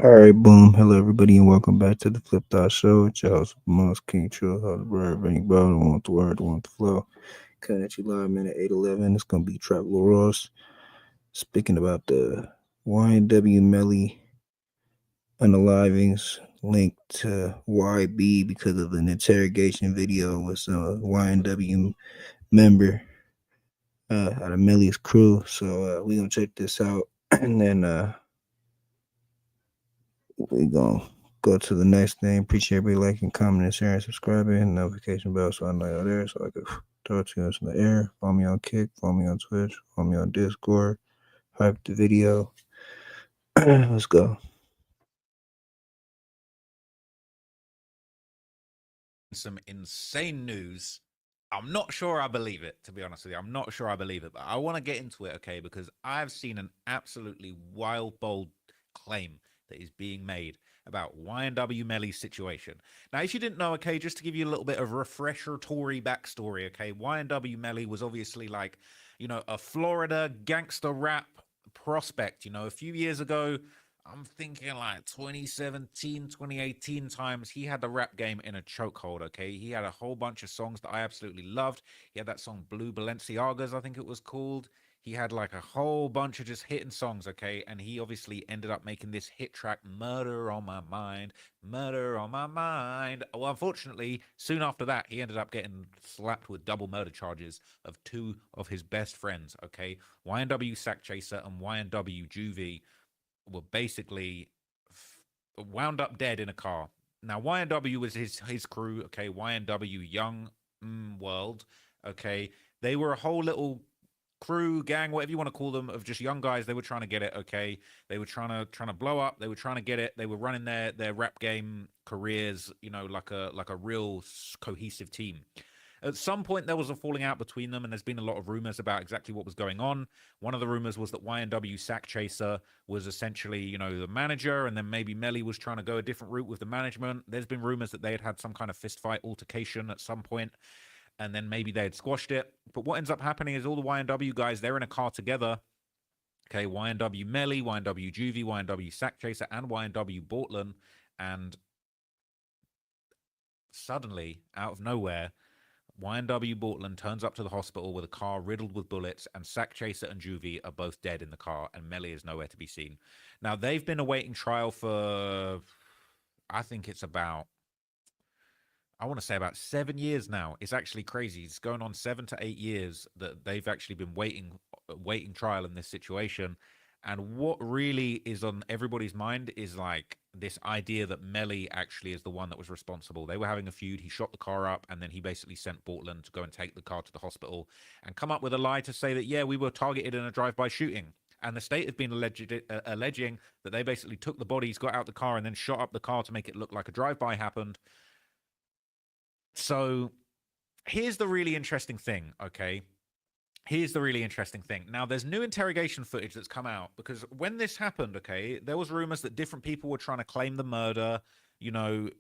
All right, boom. Hello, everybody, and welcome back to the Flip Thought Show. It's your host, Most King Chill, how the bird, Benny Bro, want the word, want the flow. Coming at you live, minute 8:11. It's gonna be Traveler Ross speaking about the YNW Melly unalivings linked to YB because of an interrogation video with a YNW member out of Melly's crew. So we gonna check this out, and then we gonna go to the next thing. Appreciate everybody liking, commenting, sharing, subscribing, notification bell so I know you're there so I can throw it to you in the air. Follow me on Kick, follow me on Twitch, follow me on Discord, hype the video. Let's go. Some insane news. I'm not sure I believe it, to be honest with you. I'm not sure I believe it, but I want to get into it, okay? Because I've seen an absolutely wild, bold claim that is being made about YNW Melly's situation. Now, if you didn't know, okay, just to give you a little bit of refresher Tory backstory, okay, YNW Melly was obviously like, a Florida gangster rap prospect. A few years ago, I'm thinking like 2017, 2018 times. He had the rap game in a chokehold, okay? He had a whole bunch of songs that I absolutely loved. He had that song Blue Balenciagas, I think it was called. He had like a whole bunch of just hitting songs, okay? And he obviously ended up making this hit track, Murder on My Mind, Murder on My Mind. Well, unfortunately, soon after that, he ended up getting slapped with double murder charges of two of his best friends, okay? YNW Sack Chaser and YNW Juvie were basically wound up dead in a car. Now YNW was his crew, okay. YNW Young World, okay. They were a whole little crew, gang, whatever you want to call them, of just young guys. They were trying to get it, okay. They were trying to blow up. They were trying to get it. They were running their rap game careers, like a real cohesive team. At some point, there was a falling out between them, and there's been a lot of rumors about exactly what was going on. One of the rumors was that YNW Sack Chaser was essentially, the manager, and then maybe Melly was trying to go a different route with the management. There's been rumors that they had some kind of fist fight altercation at some point, and then maybe they had squashed it. But what ends up happening is all the YNW guys, they're in a car together. Okay, YNW Melly, YNW Juvie, YNW Sack Chaser, and YNW Bortland. And suddenly, out of nowhere, YNW Bortland turns up to the hospital with a car riddled with bullets, and Sack Chaser and Juvie are both dead in the car, and Melly is nowhere to be seen. Now, they've been awaiting trial for, I think it's about, I want to say about 7 years now. It's actually crazy. It's going on 7 to 8 years that they've actually been waiting trial in this situation. And what really is on everybody's mind is like this idea that Melly actually is the one that was responsible. They were having a feud. He shot the car up, and then he basically sent Bortland to go and take the car to the hospital and come up with a lie to say that, yeah, we were targeted in a drive-by shooting. And the state have been alleging that they basically took the bodies, got out the car, and then shot up the car to make it look like a drive-by happened. So here's the really interesting thing, okay? Here's the really interesting thing. Now, there's new interrogation footage that's come out because when this happened, okay, there was rumors that different people were trying to claim the murder. You know,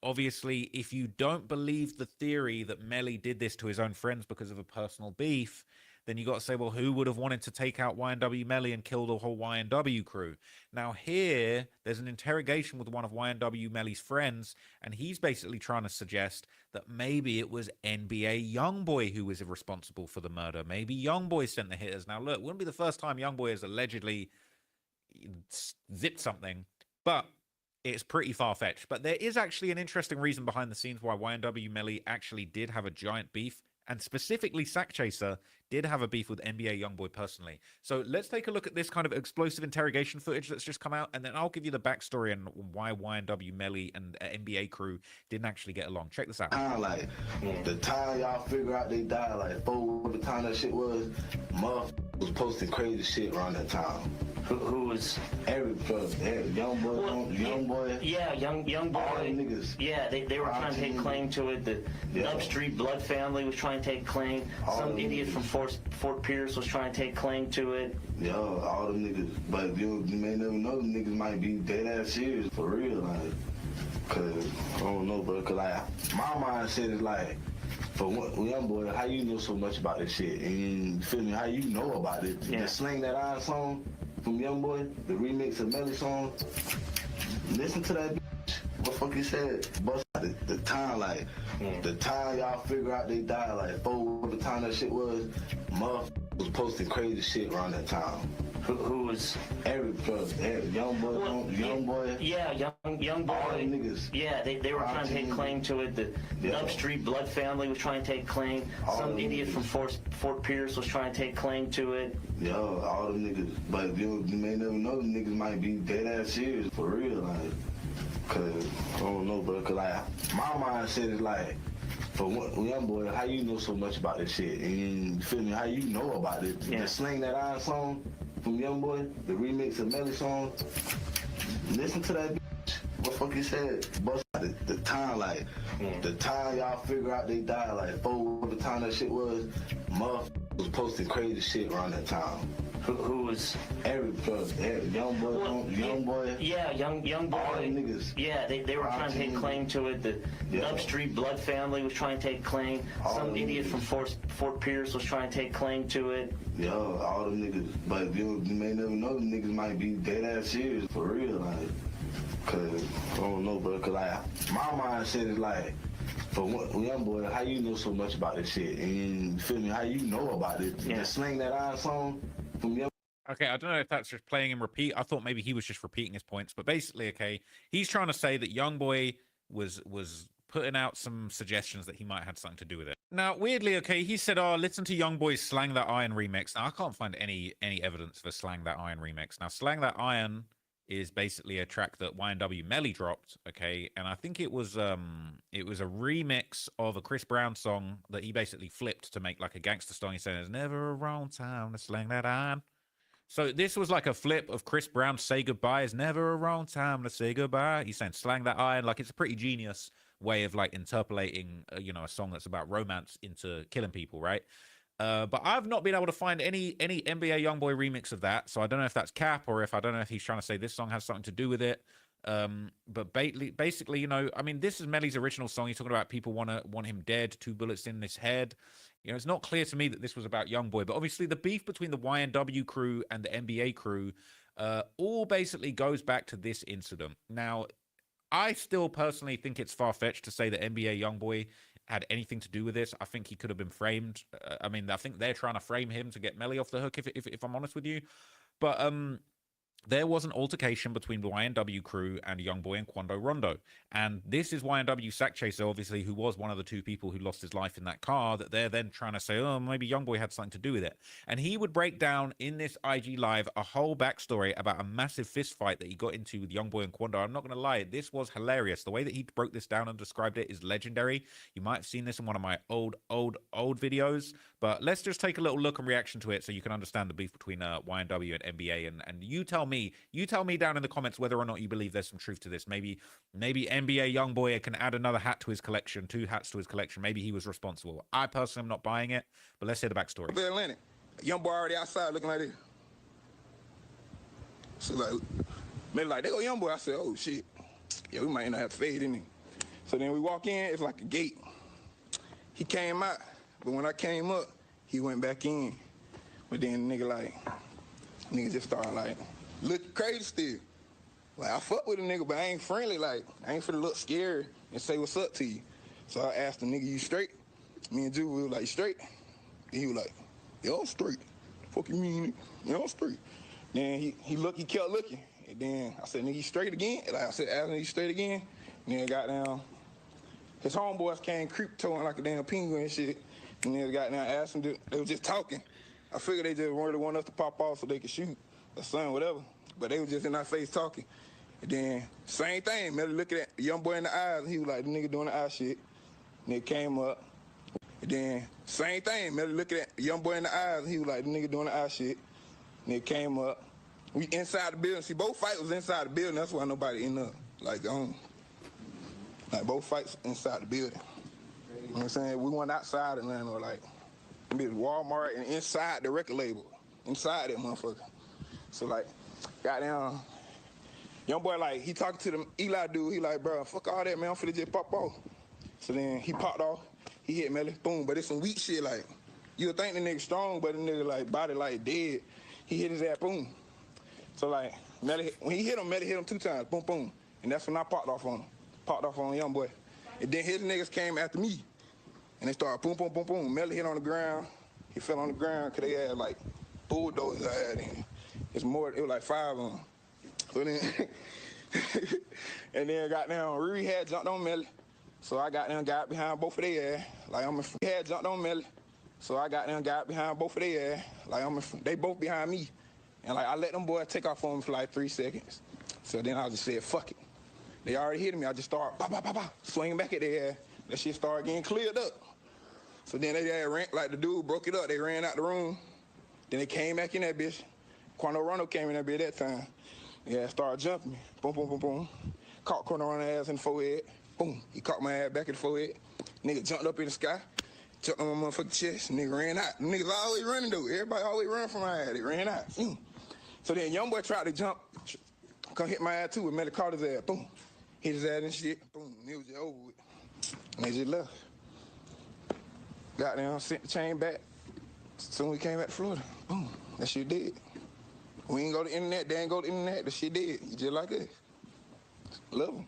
obviously, if you don't believe the theory that Melly did this to his own friends because of a personal beef, then you got to say, well, who would have wanted to take out YNW Melly and kill the whole YNW crew? Now, here, there's an interrogation with one of YNW Melly's friends, and he's basically trying to suggest that maybe it was NBA Youngboy who was responsible for the murder. Maybe Youngboy sent the hitters. Now, look, it wouldn't be the first time Youngboy has allegedly zipped something, but it's pretty far-fetched. But there is actually an interesting reason behind the scenes why YNW Melly actually did have a giant beef, and specifically Sack Chaser did have a beef with NBA Youngboy personally. So let's take a look at this kind of explosive interrogation footage that's just come out, and then I'll give you the backstory on why YNW Melly and NBA crew didn't actually get along. Check this out. Like, the time y'all figure out they died, like, the time that shit was, motherfuckers was posting crazy shit around that time. Who was every young boy? Yeah, young boy. All them niggas. Yeah, they were trying to take claim to it. The Dub Street Blood family was trying to take claim. Some idiot from Fort Pierce was trying to take claim to it. Yeah, all them niggas. But you may never know them niggas might be dead ass serious for real, like. Cause I don't know, bro. Cause like my mindset is like, for young boy, how you know so much about this shit? And you feel me? How you know about it? Yeah. The Sling That Iron song from Young Boy, the remix of Melly song. listen to that bitch. What the fuck he said? Bust the time, like, the time y'all figure out they died, like, the time that shit was, motherfuckers was posting crazy shit around that time. Who was every young boy, young boy. Yeah, young boy. All them niggas. Yeah, they were trying to take claim to it. The Nub Street blood family was trying to take claim. Some idiot from Fort Pierce was trying to take claim to it. Yo, all them niggas. But you may never know them niggas might be dead ass serious for real, like. Cause I don't know, bro. Cause like my mindset is like, for one, young boy, how you know so much about this shit? And you feel me? How you know about it? Yeah. The Slang That Iron song from Young Boy, the remix of Melly song. Listen to that bitch. What the fuck he said? Bust the time, like, the time y'all figure out they died, like, the time that shit was, motherfuckers was posting crazy shit around that time. Who was every young boy. Yeah, young boy. All them niggas. Yeah, they were trying to take claim to it. The Nub Street blood family was trying to take claim. Some idiot from Fort Pierce was trying to take claim to it. Yo, all them niggas. But you may never know them niggas might be dead ass serious for real, like. Cause I don't know, bro. Cause like my mindset is like, for one, young boy, how you know so much about this shit? And you feel me? How you know about it? The Slang That Iron song from Young. Okay, I don't know if that's just playing in repeat. I thought maybe he was just repeating his points, but basically, okay, he's trying to say that Young Boy was putting out some suggestions that he might have had something to do with it. Now, weirdly, okay, he said, "Oh, listen to Young Boy's Slang That Iron remix." Now, I can't find any evidence for Slang That Iron remix. Now, Slang That Iron is basically a track that YNW Melly dropped, okay, and I think it was a remix of a Chris Brown song that he basically flipped to make like a gangster song. He said, "There's never a wrong time to slang that iron." So this was like a flip of Chris Brown's "Say Goodbye." Is never a wrong time to say goodbye. He's saying "Slang That Iron." Like, it's a pretty genius way of like interpolating, a song that's about romance into killing people, right? But I've not been able to find any NBA YoungBoy remix of that. So I don't know if that's cap, or if I don't know if he's trying to say this song has something to do with it. But basically, I mean, this is Melly's original song. He's talking about people want him dead, 2 bullets in his head. It's not clear to me that this was about YoungBoy, but obviously the beef between the YNW crew and the NBA crew all basically goes back to this incident. Now, I still personally think it's far-fetched to say that NBA YoungBoy had anything to do with this. I think he could have been framed. I mean, I think they're trying to frame him to get Melly off the hook, if I'm honest with you. But there was an altercation between the YNW crew and YoungBoy and Quando Rondo. And this is YNW Sack Chaser, obviously, who was one of the 2 people who lost his life in that car, that they're then trying to say, oh, maybe YoungBoy had something to do with it. And he would break down in this IG Live a whole backstory about a massive fist fight that he got into with YoungBoy and Quando. I'm not going to lie, this was hilarious. The way that he broke this down and described it is legendary. You might have seen this in one of my old videos. But let's just take a little look and reaction to it so you can understand the beef between YNW and NBA. And you tell me down in the comments whether or not you believe there's some truth to this. Maybe NBA YoungBoy can add another hat to his collection, 2 hats to his collection. Maybe he was responsible. I personally am not buying it, but let's hear the backstory. Atlantic. YoungBoy already outside looking like this. So like, maybe like, they go YoungBoy. I said, oh shit. Yeah, we might end up have to fade in it. So then we walk in, it's like a gate. He came out, but when I came up, he went back in. But then nigga just started like, look crazy still. Like, I fuck with a nigga, but I ain't friendly. Like, I ain't finna look scared and say what's up to you. So I asked the nigga, you straight? Me and Drew, we were like, straight? And he was like, yo, I'm straight. Fuck you mean? Yo, I'm straight. Then he kept looking. And then I said, nigga, you straight again? And I said, ask him, you straight again? And then got down. His homeboys came creep-toeing like a damn penguin and shit. And then got down, asked him, they were just talking. I figured they just really wanted us to pop off so they could shoot or something, whatever. But they was just in our face talking. And then, same thing, Melly looking at the young boy in the eyes, and he was like, the nigga doing the eye shit. And it came up. And then, same thing, Melly looking at the young boy in the eyes, and he was like, the nigga doing the eye shit. And it came up. We inside the building. See, both fights was inside the building. That's why nobody in there. Like both fights inside the building. You know what I'm saying? We went outside and then, like, Walmart and inside the record label. Inside that motherfucker. So, like, goddamn, young boy, like, he talking to the Eli dude. He like, bro, fuck all that, man. I'm finna just pop off. So then he popped off. He hit Melly. Boom. But it's some weak shit, like, you'll think the nigga strong, but the nigga, like, body, like, dead. He hit his ass, boom. So, like, Melly, when he hit him, Melly hit him 2 times. Boom, boom. And that's when I popped off on him. Popped off on young boy. And then his niggas came after me. And they started boom, boom, boom, boom. Melly hit on the ground. He fell on the ground because they had like bulldozers I had in. It was like 5 of them. So then, and then got down, Riri had jumped on Melly. So I got down, got behind both of their ass. Like had jumped on Melly. So I got down, got behind both of their ass. Like they both behind me. And like I let them boys take off on me for like 3 seconds. So then I just said, fuck it. They already hit me. I just started swinging back at their ass. That shit started getting cleared up. So then they ran, like the dude broke it up. They ran out the room. Then they came back in that bitch. Quando Rondo came in that bitch that time. Yeah, started jumping me. Boom, boom, boom, boom. Caught Quando Rondo ass in the forehead. Boom. He caught my ass back in the forehead. Nigga jumped up in the sky. Jumped on my motherfucking chest. Nigga ran out. Niggas always running though. Everybody always run from my ass. They ran out. So then young boy tried to jump. Come hit my ass too with Melly caught his ass. Boom. Hit his ass and shit. Boom. And it was just over with. And they just left. Got down, sent the chain back. Soon we came back to Florida. Boom. That shit dead. We ain't go to the internet. They ain't go to the internet. That shit dead. You just like this. Love them.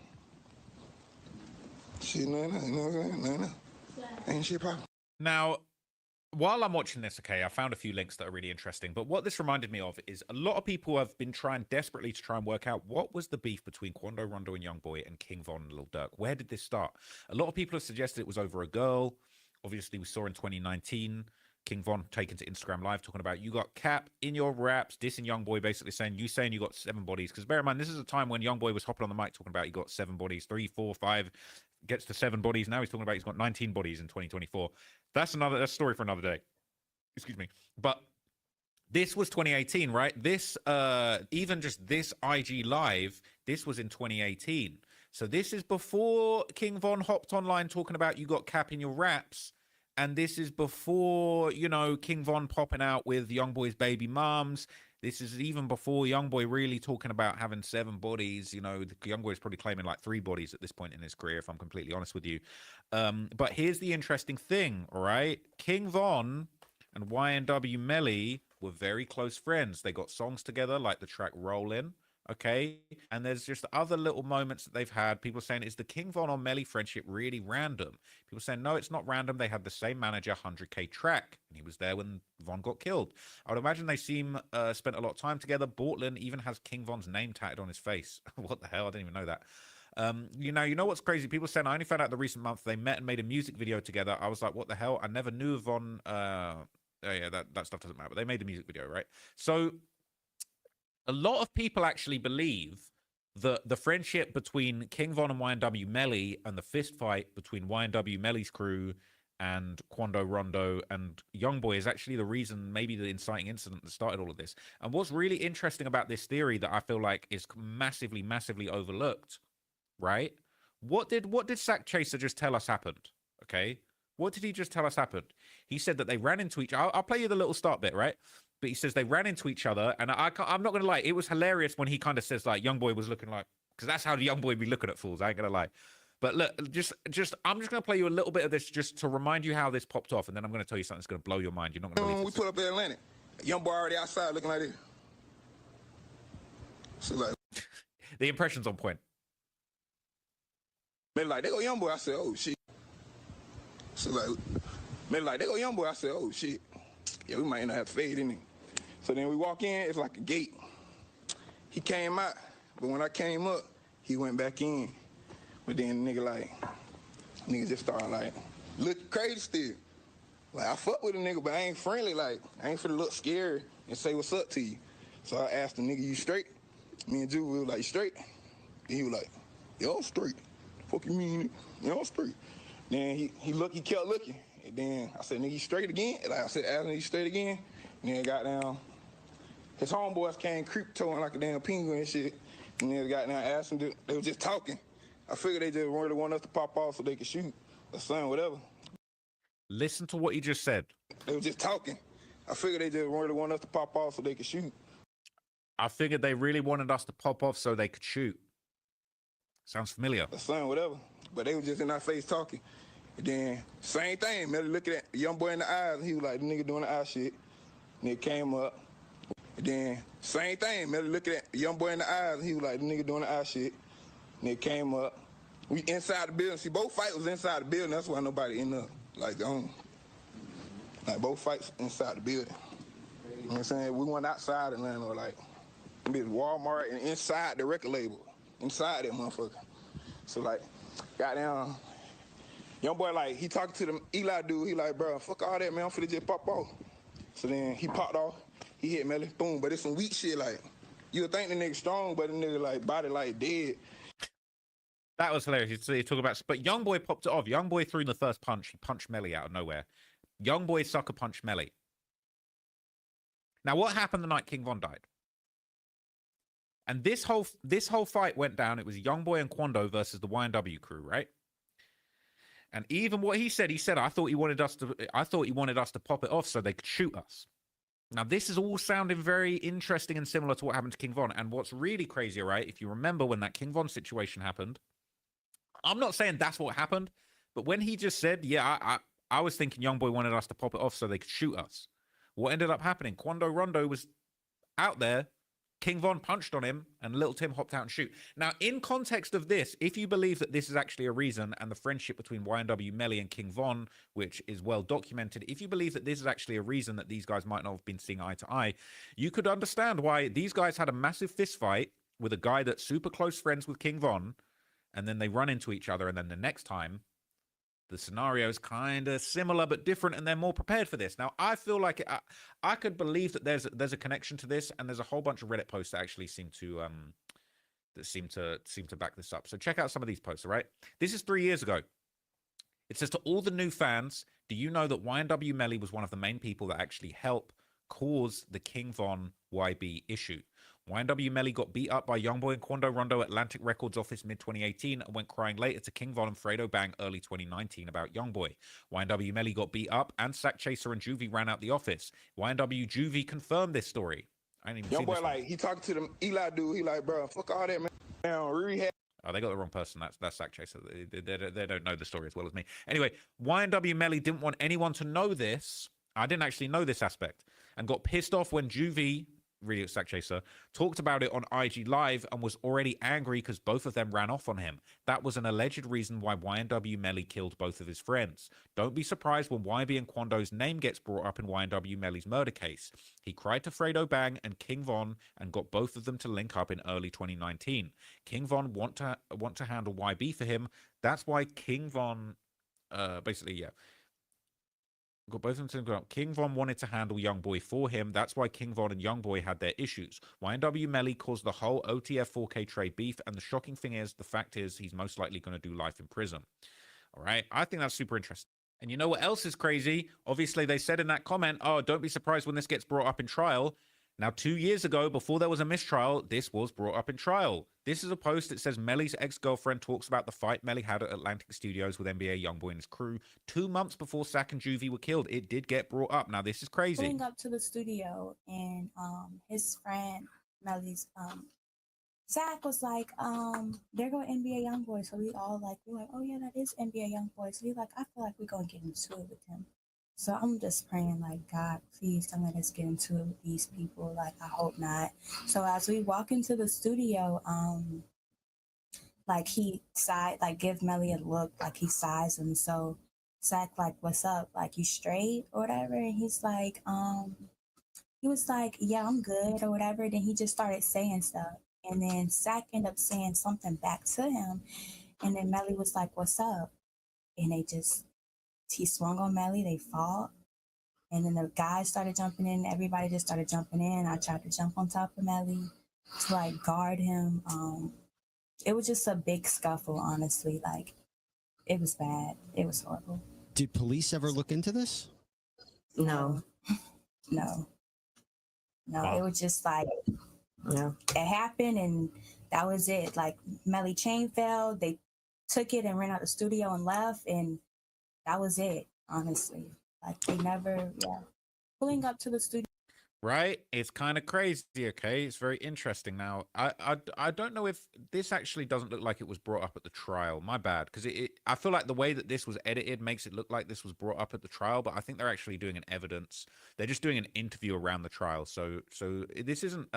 Shit, no, you know what I'm saying? No. Ain't shit problem. Now, while I'm watching this, okay, I found a few links that are really interesting. But what this reminded me of is a lot of people have been trying desperately to try and work out what was the beef between Quando Rondo and Youngboy and King Von and Lil Durk. Where did this start? A lot of people have suggested it was over a girl. Obviously, we saw in 2019 King Von taken to Instagram Live talking about you got Cap in your raps, dissing Youngboy, basically saying you got 7 bodies. Because bear in mind, this is a time when Youngboy was hopping on the mic talking about he got 7 bodies, 3, 4, 5, gets to 7 bodies. Now he's talking about he's got 19 bodies in 2024. That's a story for another day. Excuse me. But this was 2018, right? This, even just this IG Live, this was in 2018. So this is before King Von hopped online talking about you got Cap in your raps. And this is before, you know, King Von popping out with Youngboy's baby moms. This is even before Youngboy really talking about having 7 bodies. You know, Youngboy's probably claiming like 3 bodies at this point in his career, if I'm completely honest with you. But here's the interesting thing, right? King Von and YNW Melly were very close friends. They got songs together, like the track Rollin'. Okay, and there's just other little moments that they've had. People saying, is the King Von or Melly friendship really random? People saying, no, it's not random. They had the same manager, 100K Track, and he was there when Von got killed. I would imagine they spent a lot of time together. Bortland even has King Von's name tatted on his face. What the hell? I didn't even know that. You know what's crazy? People saying, I only found out the recent month they met and made a music video together. I was like, what the hell? I never knew Von. Yeah, that stuff doesn't matter. But they made the music video, right? So a lot of people actually believe that the friendship between King Von and YNW Melly and the fist fight between YNW Melly's crew and Quando Rondo and Youngboy is actually the reason, maybe the inciting incident that started all of this. And what's really interesting about this theory that I feel like is massively, massively overlooked, right? What did Sack Chaser just tell us happened? Okay, what did he just tell us happened? He said that they ran into each other. I'll play you the little start bit, right? But he says they ran into each other, and I'm not going to lie, it was hilarious when he kind of says, like, Youngboy was looking like, because that's how the Youngboy be looking at fools, I ain't going to lie. But look, I'm just going to play you a little bit of this just to remind you how this popped off, and then I'm going to tell you something that's going to blow your mind. You're not going to believe we put up in Atlanta. Youngboy already outside looking like this. So, like, the impression's on point. Melly like, they go Youngboy. I said, oh, shit. So, like, Melly like, they go Youngboy. I said, oh, shit. Yeah, we might not have to fade in it. So then we walk in, it's like a gate. He came out, but when I came up, he went back in. But then nigga just started like, looking crazy still. Like, I fuck with a nigga, but I ain't friendly. Like, I ain't finna look scary and say what's up to you. So I asked the nigga, you straight? Me and Drew, we was like, straight? And he was like, yo, I'm straight. Fuck you mean? Yo, I'm straight. Then he kept looking. And then I said, nigga, you straight again? Like I said, ask him, you straight again? And then got down. His homeboys came creep-toeing like a damn penguin and shit. And then got down, asked him, they were just talking. I figured they just really wanted us to pop off so they could shoot or something, whatever. Listen to what he just said. They were just talking. I figured they just really wanted us to pop off so they could shoot. I figured they really wanted us to pop off so they could shoot. Sounds familiar. Or something, whatever. But they were just in our face talking. And then, same thing, Melly looking at the young boy in the eyes, and he was like, the nigga doing the eye shit. Nigga came up. And then, same thing, Melly looking at young boy in the eyes, and he was like, the nigga doing the eye shit. Nigga came up. We inside the building. See, both fights was inside the building. That's why nobody in there. Like both fights inside the building. You know what I'm saying? We went outside Atlanta, like, Walmart and inside the record label. Inside that motherfucker. So, like, goddamn, young boy, like, he talking to the Eli dude. He like, bro, fuck all that, man. I'm finna just pop off. So then he popped off. He hit Melly. Boom. But it's some weak shit, like, you would think the nigga strong, but the nigga, like, body, like, dead. That was hilarious. You talk about, but Youngboy popped it off. Youngboy threw in the first punch. He punched Melly out of nowhere. Youngboy sucker punched Melly. Now, what happened the night King Von died? And this whole fight went down. It was Youngboy and Quando versus the YNW crew, right? And even what he said, I thought he wanted us to pop it off so they could shoot us. Now, this is all sounding very interesting and similar to what happened to King Von. And what's really crazy, right? If you remember when that King Von situation happened, I'm not saying that's what happened, but when he just said, yeah, I was thinking Youngboy wanted us to pop it off so they could shoot us. What ended up happening? Quando Rondo was out there. King Von punched on him, and Little Tim hopped out and shoot. Now, in context of this, if you believe that this is actually a reason, and the friendship between YNW Melly and King Von, which is well documented, if you believe that this is actually a reason that these guys might not have been seeing eye to eye, you could understand why these guys had a massive fist fight with a guy that's super close friends with King Von, and then they run into each other, and then the next time, the scenario is kind of similar but different, and they're more prepared for this. Now, I feel like I could believe that there's a connection to this, and there's a whole bunch of Reddit posts that actually seem to back this up. So check out some of these posts, all right? This is 3 years ago. It says, to all the new fans, do you know that YNW Melly was one of the main people that actually helped cause the King Von YB issue? YNW Melly got beat up by Youngboy and Quando Rondo at Atlantic Records office mid-2018 and went crying later to King Von and Fredo Bang early 2019 about Youngboy. YNW Melly got beat up and Sack Chaser and Juvie ran out the office. YNW Juvie confirmed this story. I didn't even see Youngboy, this like, he talking to the Eli dude. He like, bro, fuck all that, man. Rehab. Oh, they got the wrong person. That's Sack Chaser. They don't know the story as well as me. Anyway, YNW Melly didn't want anyone to know this. I didn't actually know this aspect and got pissed off when Juvie, really Sack Chaser, talked about it on IG Live and was already angry because both of them ran off on him. That was an alleged reason why YNW Melly killed both of his friends. Don't be surprised when YB and Quando's name gets brought up in YNW Melly's murder case. He cried to Fredo Bang and King Von and got both of them to link up in early 2019. King Von want to handle YB for him. That's why King Von got both of them to go up. King Von wanted to handle Youngboy for him. That's why King Von and Youngboy had their issues. YNW Melly caused the whole OTF 4K trade beef, and the shocking thing is, the fact is, he's most likely going to do life in prison. All right? I think that's super interesting. And you know what else is crazy? Obviously, they said in that comment, oh, don't be surprised when this gets brought up in trial. Now, 2 years ago, before there was a mistrial, this was brought up in trial. This is a post that says Melly's ex-girlfriend talks about the fight Melly had at Atlantic Studios with NBA Youngboy and his crew 2 months before Sack and Juvie were killed. It did get brought up. Now, this is crazy. Going up to the studio, and his friend Melly's Sack was like, there go NBA Youngboy. So we're like, oh yeah, that is NBA Youngboy. So he's like, I feel like we're gonna get into it with him. So I'm just praying, like, God, please don't let us get into it with these people. Like, I hope not. So as we walk into the studio, like, he give Melly a look, like, he sighs him. So Sack, like, what's up? Like, you straight or whatever? And he's like, he was like, yeah, I'm good or whatever. Then he just started saying stuff. And then Sack ended up saying something back to him. And then Melly was like, what's up? And he swung on Melly, they fought, and then the guys started jumping in, everybody just started jumping in. I tried to jump on top of Melly to like guard him. It was just a big scuffle, honestly. Like, it was bad. It was horrible. Did police ever look into this? No. No. It was just like, it happened and that was it. Like, Melly chain fell, they took it and ran out the studio and left, and that was it, honestly. Like, they never, pulling up to the studio. Right? It's kind of crazy, okay? It's very interesting. Now, I don't know if this actually doesn't look like it was brought up at the trial. My bad, because I feel like the way that this was edited makes it look like this was brought up at the trial, but I think they're actually doing an evidence. They're just doing an interview around the trial. So this isn't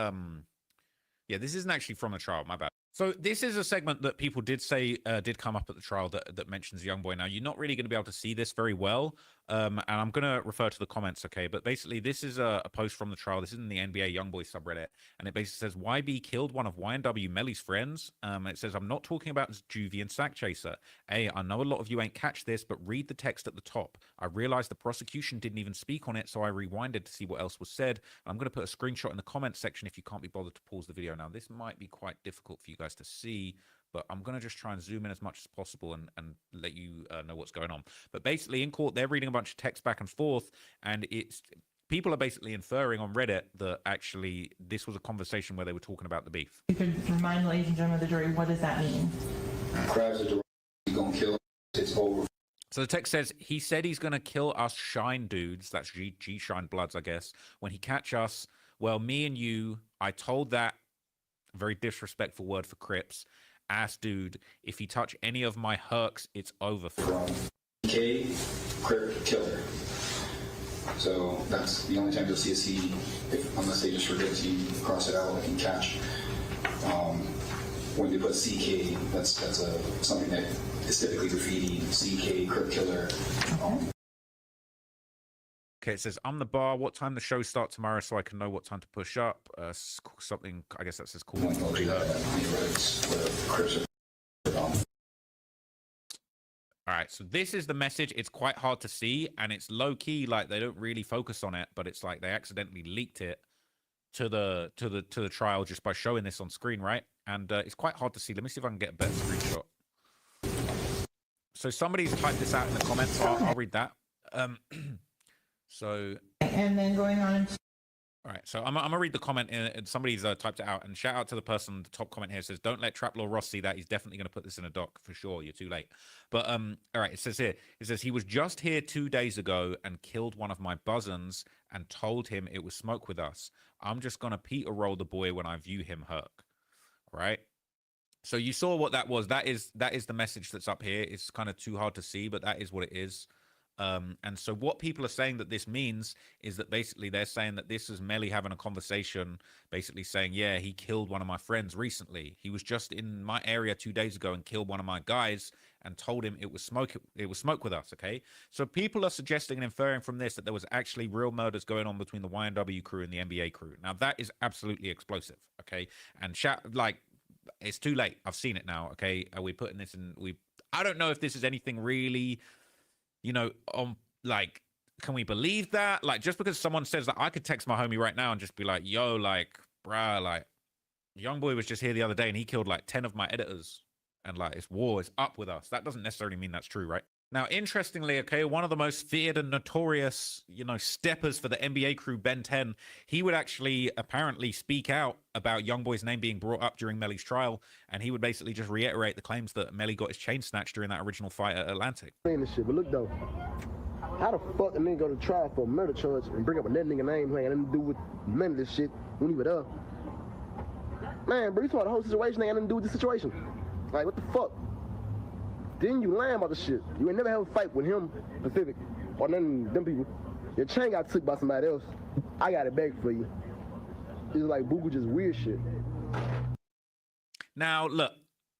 yeah, this isn't actually from the trial. My bad. So this is a segment that people did say did come up at the trial that mentions Youngboy. Now, you're not really going to be able to see this very well, and I'm going to refer to the comments, okay? But basically, this is a post from the trial. This is in the NBA Youngboy subreddit, and it basically says, YB killed one of YNW Melly's friends. It says, I'm not talking about Juvie and Sack Chaser. I know a lot of you ain't catch this, but read the text at the top. I realized the prosecution didn't even speak on it, so I rewinded to see what else was said. I'm going to put a screenshot in the comments section if you can't be bothered to pause the video. Now, this might be quite difficult for you guys to see, but I'm going to just try and zoom in as much as possible and let you know what's going on. But basically, in court, they're reading a bunch of text back and forth, and it's people are basically inferring on Reddit that actually this was a conversation where they were talking about the beef. You could remind ladies and gentlemen of the jury, what does that mean? Crabs are gonna kill. It's over. So the text says, he said he's going to kill us Shine dudes, that's G Shine Bloods, I guess, when he catch us. Well, me and you, I told that, very disrespectful word for Crips, ass dude, if he touch any of my herks, it's over for him. K, Crip, killer. So that's the only time you'll see a C, unless they just forget to cross it out and catch. When they put CK, that's something that is typically graffiti. CK, Crip, killer. Okay, it says, I'm the bar. What time the show start tomorrow so I can know what time to push up? Something, I guess that says cool. All right, so this is the message. It's quite hard to see, and it's low key. Like they don't really focus on it, but it's like they accidentally leaked it to the trial just by showing this on screen, right? And it's quite hard to see. Let me see if I can get a better screenshot. So somebody's typed this out in the comments. So I'll read that. So. And then going on. All right, so I'm gonna read the comment. Somebody's typed it out, and shout out to the person. The top comment here says, "Don't let Traplaw Ross see that. He's definitely gonna put this in a doc for sure. You're too late." But all right, it says here. It says he was just here 2 days ago and killed one of my buzzins and told him it was smoke with us. I'm just gonna Peter roll the boy when I view him herk. Right. So you saw what that was. That is the message that's up here. It's kind of too hard to see, but that is what it is. And so what people are saying that this means is that basically they're saying that this is Melly having a conversation, basically saying, yeah, he killed one of my friends recently. He was just in my area 2 days ago and killed one of my guys and told him it was smoke with us. Okay. So people are suggesting and inferring from this that there was actually real murders going on between the YNW crew and the NBA crew. Now that is absolutely explosive. Okay. And it's too late. I've seen it now. Okay. Are we putting this in? I don't know if this is anything really, like, can we believe that? Like, just because someone says that, I could text my homie right now and just be like, yo, like, bruh, like, Youngboy was just here the other day and he killed like 10 of my editors. And like, it's war, it's up with us. That doesn't necessarily mean that's true, right? Now, interestingly, okay, one of the most feared and notorious, steppers for the NBA crew, Ben 10, he would actually apparently speak out about Youngboy's name being brought up during Melly's trial, and he would basically just reiterate the claims that Melly got his chain snatched during that original fight at Atlantic. This shit, but look though, how the fuck a nigga go to trial for a murder charge and bring up a dead nigga name who ain't got nothing to do with none of this shit when he was there? Man, bro, you talking the whole situation ain't got nothing to do with the situation. Like, what the fuck? Then you lying about the shit. You ain't never have a fight with him, Pacific, or none of them people. Your chain got took by somebody else. I got it back for you. It's like Boogle just weird shit. Now, look,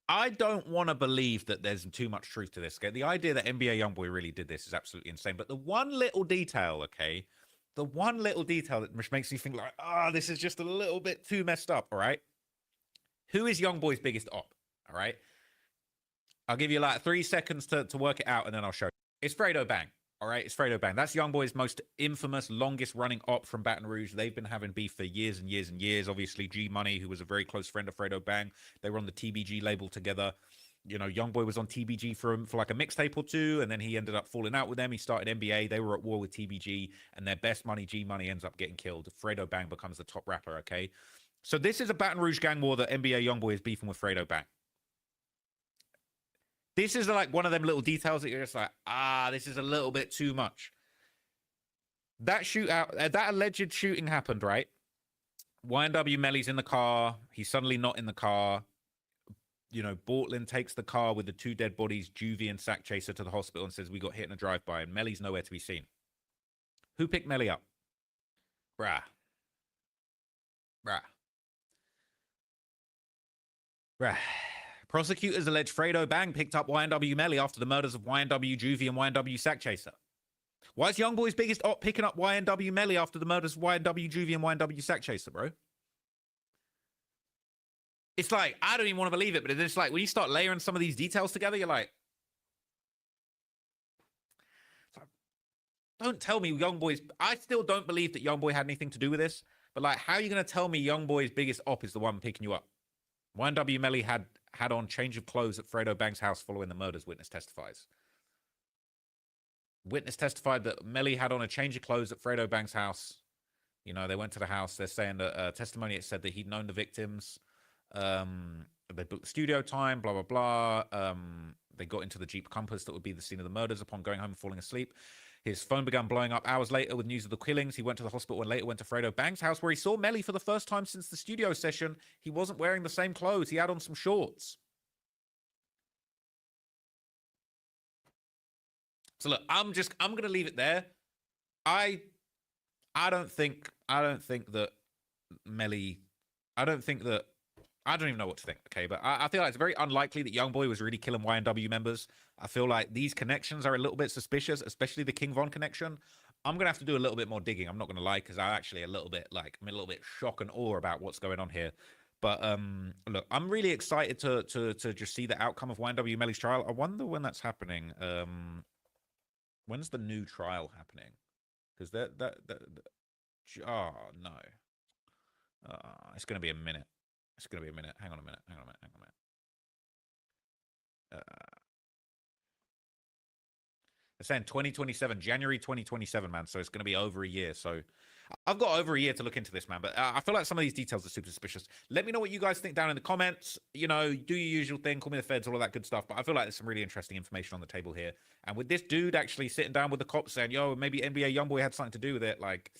I don't want to believe that there's too much truth to this. Okay? The idea that NBA Youngboy really did this is absolutely insane. But the one little detail, okay, that makes me think like, this is just a little bit too messed up, all right? Who is Youngboy's biggest op, all right? I'll give you like 3 seconds to work it out, and then I'll show you. It's Fredo Bang, all right? It's Fredo Bang. That's Youngboy's most infamous, longest-running op from Baton Rouge. They've been having beef for years and years and years. Obviously, G Money, who was a very close friend of Fredo Bang, they were on the TBG label together. Youngboy was on TBG for like a mixtape or two, and then he ended up falling out with them. He started NBA. They were at war with TBG, and their best money, G Money, ends up getting killed. Fredo Bang becomes the top rapper, okay? So this is a Baton Rouge gang war that NBA Youngboy is beefing with Fredo Bang. This is like one of them little details that you're just like, this is a little bit too much. that shootout, that alleged shooting happened, right? YNW Melly's in the car. He's suddenly not in the car. You know, Bortland takes the car with the 2 dead bodies, Juvie and Sack Chaser, to the hospital and says, we got hit in a drive-by, and Melly's nowhere to be seen. Who picked Melly up? Bruh. Prosecutors allege Fredo Bang picked up YNW Melly after the murders of YNW Juvie and YNW Sack Chaser. Why is Youngboy's biggest op picking up YNW Melly after the murders of YNW Juvie and YNW Sack Chaser, bro? It's like, I don't even want to believe it, but it's like, when you start layering some of these details together, you're like, don't tell me Youngboy's... I still don't believe that Youngboy had anything to do with this, but like, how are you going to tell me Youngboy's biggest op is the one picking you up? YNW Melly had on change of clothes at Fredo Bang's house following the murders, witness testifies. Witness testified that Melly had on a change of clothes at Fredo Bang's house. You know, they went to the house. They're saying that testimony, it said that he'd known the victims. They booked the studio time, blah, blah, blah. They got into the Jeep Compass that would be the scene of the murders. Upon going home and falling asleep, his phone began blowing up hours later with news of the killings. He went to the hospital and later went to Fredo Bang's house, where he saw Melly for the first time since the studio session. He wasn't wearing the same clothes. He had on some shorts. So look, I'm going to leave it there. I don't think that Melly, I don't even know what to think, okay? But I feel like it's very unlikely that Youngboy was really killing YNW members. I feel like these connections are a little bit suspicious, especially the King Von connection. I'm going to have to do a little bit more digging. I'm not going to lie, because I'm actually I'm a little bit shock and awe about what's going on here. But look, I'm really excited to just see the outcome of YNW Melly's trial. I wonder when that's happening. When's the new trial happening? Because oh no, it's going to be a minute. It's going to be a minute. Hang on a minute. They're saying 2027, January 2027, man. So it's going to be over a year. So I've got over a year to look into this, man. But I feel like some of these details are super suspicious. Let me know what you guys think down in the comments. You know, do your usual thing. Call me the feds, all of that good stuff. But I feel like there's some really interesting information on the table here. And with this dude actually sitting down with the cops saying, yo, maybe NBA Youngboy had something to do with it. Like,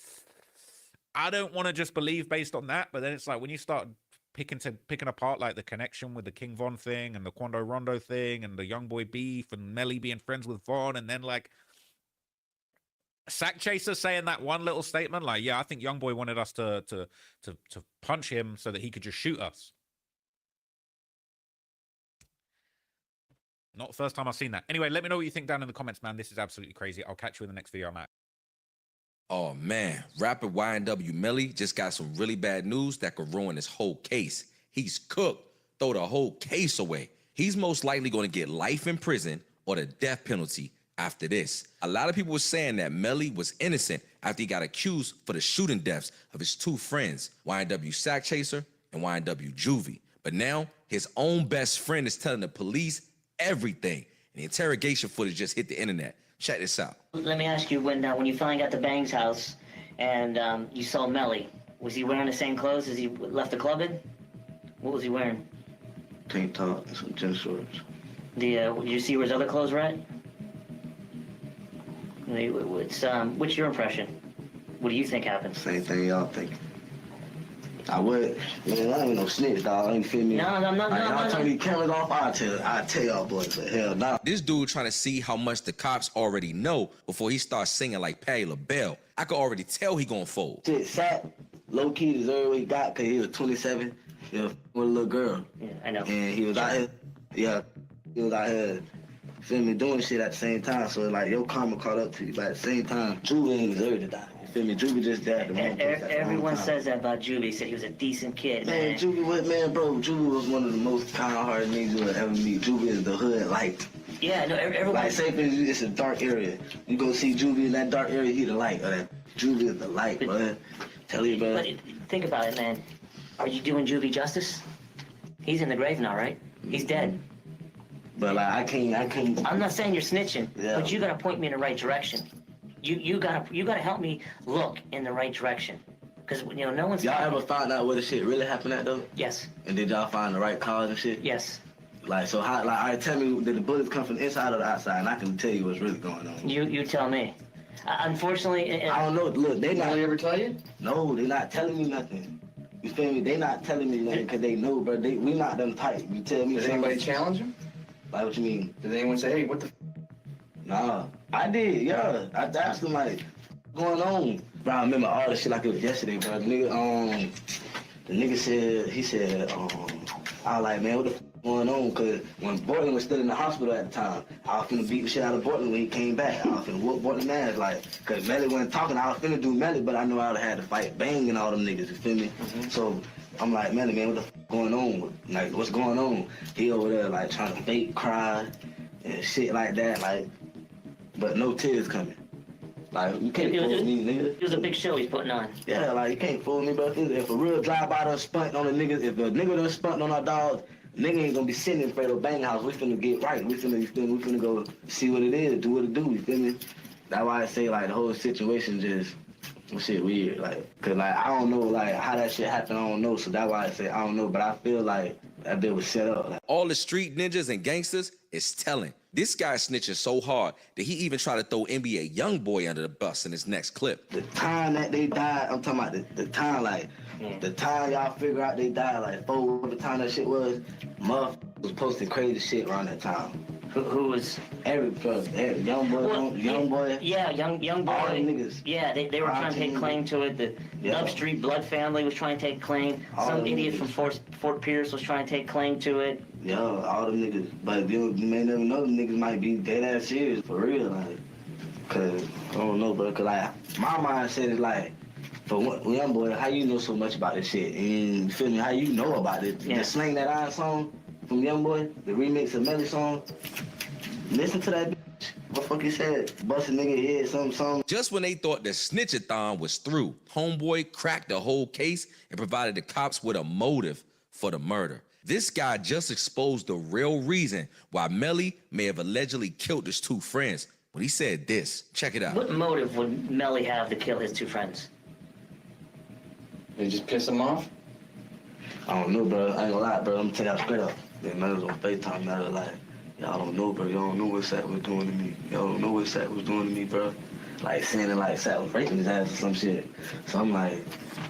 I don't want to just believe based on that. But then it's like, when you start picking apart like the connection with the King Von thing and the Quando Rondo thing and the Youngboy beef and Melly being friends with Von, and then like Sack Chaser saying that one little statement, like, yeah, I think Youngboy wanted us to punch him so that he could just shoot us. Not the first time I've seen that. Anyway, let me know what you think down in the comments, man. This is absolutely crazy. I'll catch you in the next video. I'm out. Oh man, rapper YNW Melly just got some really bad news that could ruin his whole case. He's cooked. Throw the whole case away. He's most likely going to get life in prison or the death penalty after this. A lot of people were saying that Melly was innocent after he got accused for the shooting deaths of his 2 friends, YNW Sack Chaser and YNW Juvie. But now his own best friend is telling the police everything. And the interrogation footage just hit the internet. Check this out. Let me ask you, when you finally got to Bang's house and you saw Melly, was he wearing the same clothes as he left the club in? What was he wearing? Tank top and some gym shorts. Did you see where his other clothes were at? What's your impression? What do you think happened? Same thing y'all think. I would, man, I ain't no snitch, dog. You feel me? No. Y'all turn these cameras off, I'll tell y'all boys, but hell no. This dude trying to see how much the cops already know before he starts singing like Patti LaBelle. I could already tell he gonna fold. Shit, Sack, low-key deserved what he got because he was 27, with a little girl. Yeah, I know. And he was out here, feel me, doing shit at the same time. So, like, your karma caught up to you. But at the same time, Juvie ain't deserve to die. You feel me? Juvie just died. Everyone says that about Juvie. He said he was a decent kid, man. Juvie was one of the most kind-hearted niggas you would ever meet. Juvie is the hood light. Yeah, no, everyone... Like, say, for instance, it's a dark area. You go see Juvie in that dark area, he the light. Juvie is the light, bro. Tell you, bro. But think about it, man. Are you doing Juvie justice? He's in the grave now, right? He's dead. But like I can't. I'm not saying you're snitching, yeah. But you gotta point me in the right direction. You gotta help me look in the right direction, because no one's. Y'all ever found out where the shit really happened at though? Yes. And did y'all find the right cause and shit? Yes. Like so, how? Like, tell me, did the bullets come from the inside or the outside? And I can tell you what's really going on. You tell me. Unfortunately, I don't know. Look, they not Melly ever tell you? No, they not telling me nothing. You feel me? They not telling me nothing because they know, bro. We not them type. You tell me. Did something. anybody challenge him? Like what you mean? Did anyone say, hey, what the? Nah, I did. Yeah, I asked them like, what's going on? Bro, I remember all the shit like it was yesterday, bro. The nigga said, I was like, man, what the going on? Cause when Bortland was still in the hospital at the time, I was finna beat the shit out of Bortland when he came back. I was finna whoop Bortland's ass, like, cause Melly wasn't talking. I was finna do Melly, but I knew I would've had to fight Bang and all them niggas, you feel me? So I'm like, Melly, man, what the going on? Like, what's going on? He over there, like, trying to fake cry and shit like that, like, but no tears coming. Like, you can't fool me, nigga. It was a big show he's putting on. Yeah, like, you can't fool me, bro. If a real drive-by done spunt on the niggas, if a nigga done spunt on our dogs, nigga ain't gonna be sitting in Fredo Bang house. We finna get right. We finna go see what it is, do what it do, you feel me? That's why I say, like, the whole situation just, shit weird, like, cause, like, I don't know, like, how that shit happened, I don't know, so that's why I say I don't know, but I feel like that bit was set up. Like, all the street ninjas and gangsters is telling. This guy snitching so hard that he even tried to throw NBA YoungBoy under the bus in his next clip. The time that they died, I'm talking about the time, like, the time y'all figure out they died, like, the time that shit was, motherfuckers was posting crazy shit around that time. Who was? Every young boy. Yeah, young boy. All the niggas. Yeah, they were trying to take claim to it. The Nub Street blood family was trying to take claim. Some idiot from Fort Pierce was trying to take claim to it. Yeah, all them niggas. But you may never know them niggas might be dead ass serious for real, like. Cause I don't know, bro. Cause like my mindset is like, for one, young boy, how you know so much about this shit? And you feel me? How you know about it? Yeah. The Slang That Iron song from Young Boy, the remix of Melly song. Listen to that bitch. What the fuck he said? Bust a nigga head, something. Just when they thought the snitchathon was through, homeboy cracked the whole case and provided the cops with a motive for the murder. This guy just exposed the real reason why Melly may have allegedly killed his two friends. When he said this, check it out. What motive would Melly have to kill his two friends? Did he just piss him off? I don't know, bro. I ain't gonna lie, bro. I'm gonna tell y'all straight up. Man, Melly was on FaceTime, Melly like, y'all don't know, bro. Y'all don't know what Sat was doing to me. Y'all don't know what Sat was doing to me, bro. Like saying it like Sat was raping his ass or some shit. So I'm like,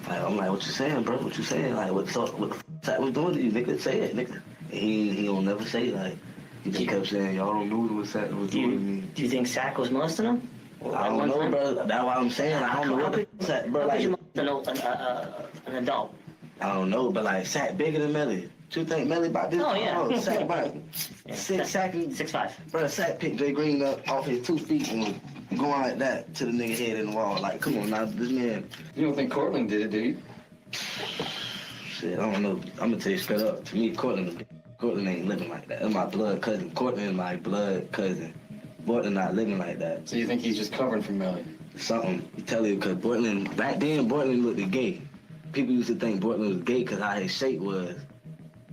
what you saying, bro? What you saying? Like, what the Sat was doing to you, nigga? Say it, nigga. And he don't never say it. Like, he just kept saying, y'all don't know what Sat was doing to me. Do you think Sack was molesting him? I don't know, bro. That's why I'm saying I don't know what the Sat, bro. Like, you molest an adult? I don't know, but like Sat bigger than Melly. You think Melly about this? Oh, yeah. Oh, Sat about 6'5". Bro, Sat picked Jay Green up off his 2 feet and was going like that to the nigga head in the wall. Like, come on now, this man. You don't think Cortland did it, do you? Shit, I don't know. I'm gonna tell you straight up. To me, Cortland ain't living like that. That's my blood cousin. Cortland is my blood cousin. Bortland not living like that. So you think he's just covering for Melly? Something. You tell you, because Bortland, back then, Bortland looked gay. People used to think Bortland was gay because how his shape was.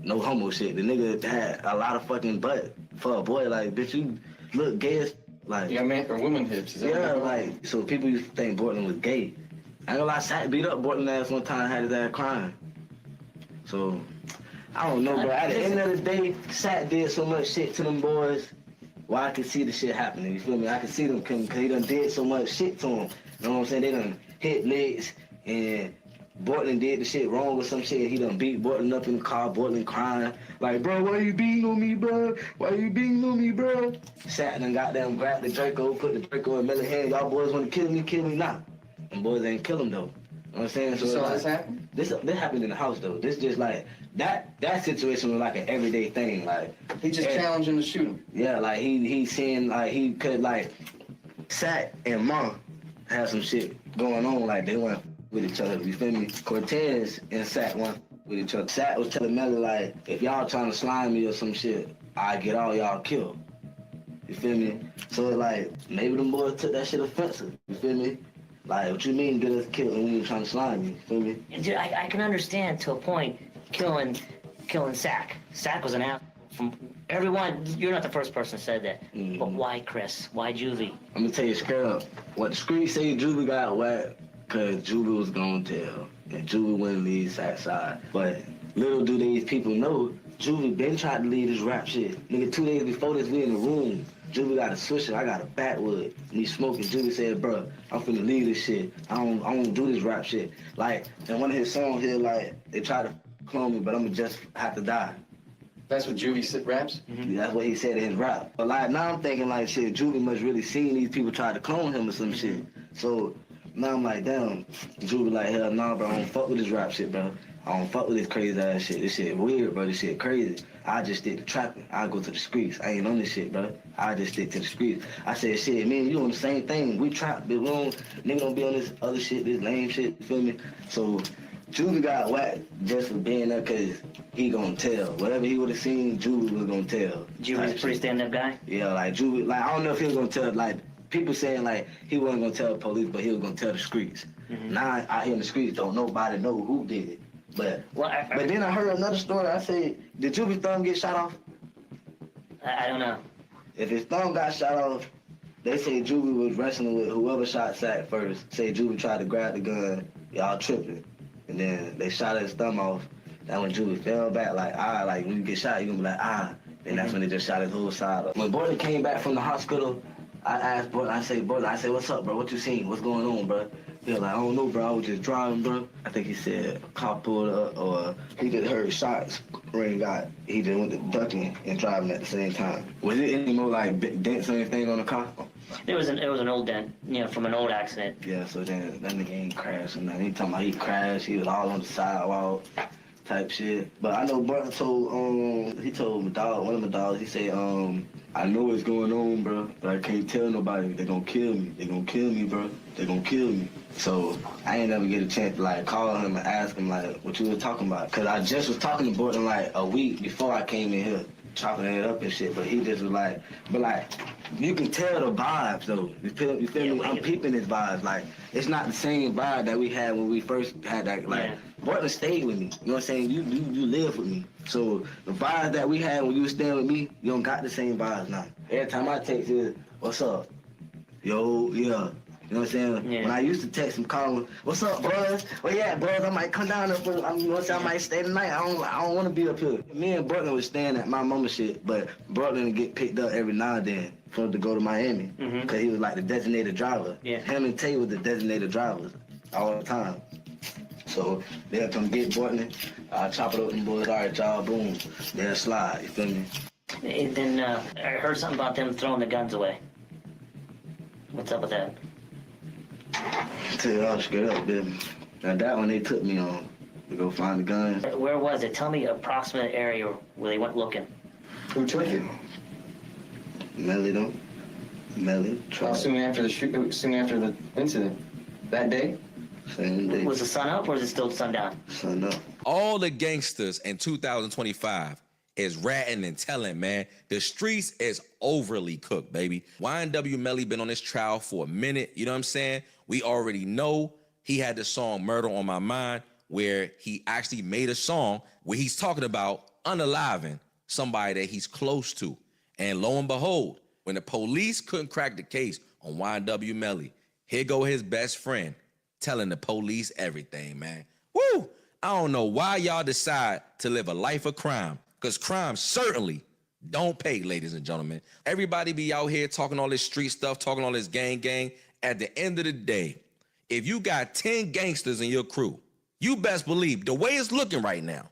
No homo shit. The nigga had a lot of fucking butt for a boy. Like, bitch, you look gay as, like. You got man or woman hips. Is that yeah, like, so people used to think Bortland was gay. I ain't gonna lie, Sat beat up Bortland ass one time, had his ass crying. So, I don't know, bro. At the end of the day, Sat did so much shit to them boys. Well, I could see the shit happening, you feel me? I could see them coming, because he done did so much shit to them. You know what I'm saying? They done hit legs, and Bortland did the shit wrong or some shit. He done beat Bortland up in the car, Bortland crying. Like, bro, why you beating on me, bro? Why you beating on me, bro? Sat and goddamn grabbed the Draco, put the Draco in Melly's hand. Y'all boys want to kill me now. Them boys ain't kill him, though. You know what I'm saying? So saw like, this happen? This happened in the house, though. This just like, that situation was like an everyday thing. Like, he just challenged him to shoot him. Yeah, like he saying like he could like Sat and Ma have some shit going on, like they went with each other, you feel me? Cortez and Sat went with each other. Sat was telling Melly like, if y'all trying to slime me or some shit, I get all y'all killed. You feel me? So like maybe them boys took that shit offensive, you feel me? Like, what you mean get us killed and we ain't trying to slime you, you feel me? Dude, I can understand to a point killing Sack. Sack was an ass. From everyone, you're not the first person that said that. But why Chris? Why Juvie? I'm gonna tell you straight up. What the streets say Juvie got whacked, cause Juvie was gonna tell. And Juvie wouldn't leave Sack side. But little do these people know, Juvie been trying to leave this rap shit. Nigga, 2 days before this, we in the room Juvie got a swisher, I got a backwood. Me smoking, Juvie said, bro, I'm finna leave this shit. I don't do this rap shit. Like, in one of his songs here, like, they try to clone me, but I'ma just have to die. That's what Juvie raps? Mm-hmm. That's what he said in his rap. But like, now I'm thinking like, shit, Juvie must really seen these people try to clone him or some shit. So now I'm like, damn, Juvie like, hell nah, bro, I don't fuck with this rap shit, bro. I don't fuck with this crazy ass shit. This shit weird, bro. This shit crazy. I just stick to trapping. I go to the streets. I ain't on this shit, bro. I just stick to the streets. I said, shit, me and you on the same thing. We trap, but nigga don't be on this other shit, this lame shit, you feel me? So Juvie got whacked just for being there because he gonna tell. Whatever he would have seen, Juvie was gonna tell. Juvie's a pretty stand-up guy? Yeah, like Juvie, like I don't know if he was gonna tell, like people saying like he wasn't gonna tell the police, but he was gonna tell the streets. Now out here in the streets, don't nobody know who did it. But but then I heard another story. I said, did Juvie's thumb get shot off? I don't know. If his thumb got shot off, they say Juvie was wrestling with whoever shot Sack first. Say Juvie tried to grab the gun, y'all tripping. And then they shot his thumb off. That when Juvie fell back, like, like when you get shot, you're gonna be like, And that's when they just shot his whole side up. When Borton came back from the hospital, I asked Borton, I said, what's up, bro? What you seen? What's going on, bro? He was like, I don't know, bro. I was just driving, bro. I think he said a cop pulled up, or he just heard shots ring out. He just went to ducking and driving at the same time. Was it any more like dents or anything on the car? It was an old dent, from an old accident. Yeah, so then that nigga ain't crashed or nothing. He talking about he crashed. He was all on the sidewalk type shit. But I know Burton told he told my dog, one of my dogs, he said, I know what's going on, bro, but I can't tell nobody. They gonna kill me. They gonna kill me, bro. They gonna kill me. So I ain't never get a chance to like call him and ask him like what you was talking about. Cause I just was talking to Burton like a week before I came in here, chopping it up and shit. But he just was like, you can tell the vibes though. You feel me? I'm peeping his vibes. Like it's not the same vibe that we had when we first had that. Like Burton stayed with me. You know what I'm saying? You live with me. So the vibes that we had when you was staying with me, you don't got the same vibes now. Every time I text you, what's up? Yo, yeah. You know what I'm saying? Yeah. When I used to text him, call him, what's up, bros? Well, yeah, bros, I might come down there for, you know what I'm saying? I might stay tonight. I don't want to be up here. Me and Brooklyn was staying at my mama's shit, but Brooklyn would get picked up every now and then for him to go to Miami, because he was like the designated driver. Yeah. Him and Tay was the designated drivers all the time. So they'll come get Brooklyn, chop it up and boys, all right, y'all, boom, they'll slide, you feel me? And then I heard something about them throwing the guns away. What's up with that? Tell you all straight up, baby. Now that one they took me on to go find the guns. Where was it? Tell me approximate area where they went looking. Who took it? Melly though. Melly. Soon after the incident. That day? Same day. Was the sun up or is it still sundown? Sun up. All the gangsters in 2025 is ratting and telling, man. The streets is overly cooked, baby. YNW Melly been on this trial for a minute, you know what I'm saying? We already know he had the song Murder on My Mind, where he actually made a song where he's talking about unaliving somebody that he's close to. And lo and behold, when the police couldn't crack the case on YNW Melly, here go his best friend telling the police everything, man. Woo! I don't know why y'all decide to live a life of crime, because crime certainly don't pay, ladies and gentlemen. Everybody be out here talking all this street stuff, talking all this gang. At the end of the day, if you got 10 gangsters in your crew, you best believe the way it's looking right now,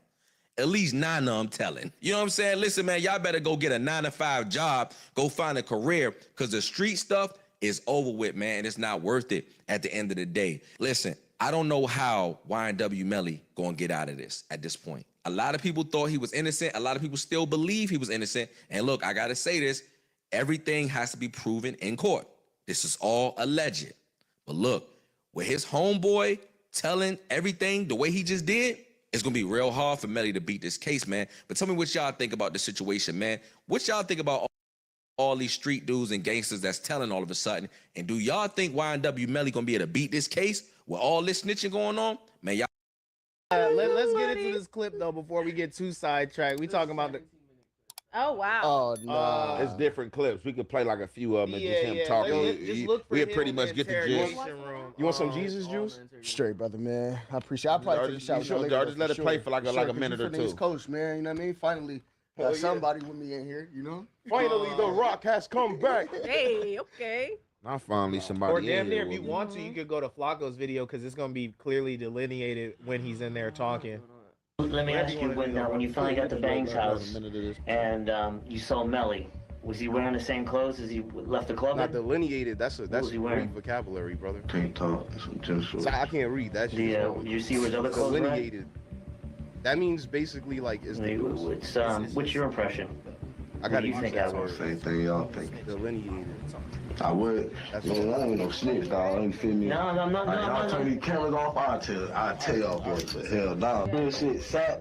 at least 9 of them telling. You know what I'm saying? Listen, man, y'all better go get a 9-to-5 job, go find a career, because the street stuff is over with, man, and it's not worth it at the end of the day. Listen, I don't know how YNW Melly gonna get out of this at this point. A lot of people thought he was innocent. A lot of people still believe he was innocent. And look, I gotta say this, everything has to be proven in court. This is all alleged. But look, with his homeboy telling everything the way he just did, it's gonna be real hard for Melly to beat this case, man. But tell me what y'all think about the situation, man. What y'all think about all these street dudes and gangsters that's telling all of a sudden? And do y'all think YNW Melly gonna be able to beat this case with all this snitching going on? Man, y'all. Let's get into this clip though before we get too sidetracked. We talking about the. Oh wow. Oh no. It's different clips. We could play like a few of them and just him talking. Just look for We'll him pretty in much the get the gist. room. You want some Jesus juice? Straight, brother, man. I appreciate it. I'll probably take a shot with y'all later, Just let it play for like a minute or two. Coach, man, you know what I mean? Finally, Got somebody with me in here, you know. Finally, The Rock has come back. Hey, okay. Not finally somebody. Or damn in near, here if you with me. want to, you could go to Flacco's video because it's gonna be clearly delineated when he's in there talking. Let me Whatever ask you you, wanna do, when bro. you finally got to Bang's house A minute of this. and you saw Melly, was he wearing the same clothes as he left the club Not in? delineated. That's was he great wearing? vocabulary, brother. Can't talk. Some gym shorts. So I can't read that shit. Did you see where his other clothes were at? Delineated. That means basically like it's the What's your impression? I got What do you think, Albert? Same thing y'all think. Delineated. I would. Man, I ain't no snitch, dog. You feel me? No. Y'all turn these cameras off, I'll tell y'all boys for hell down. Real shit, Sack,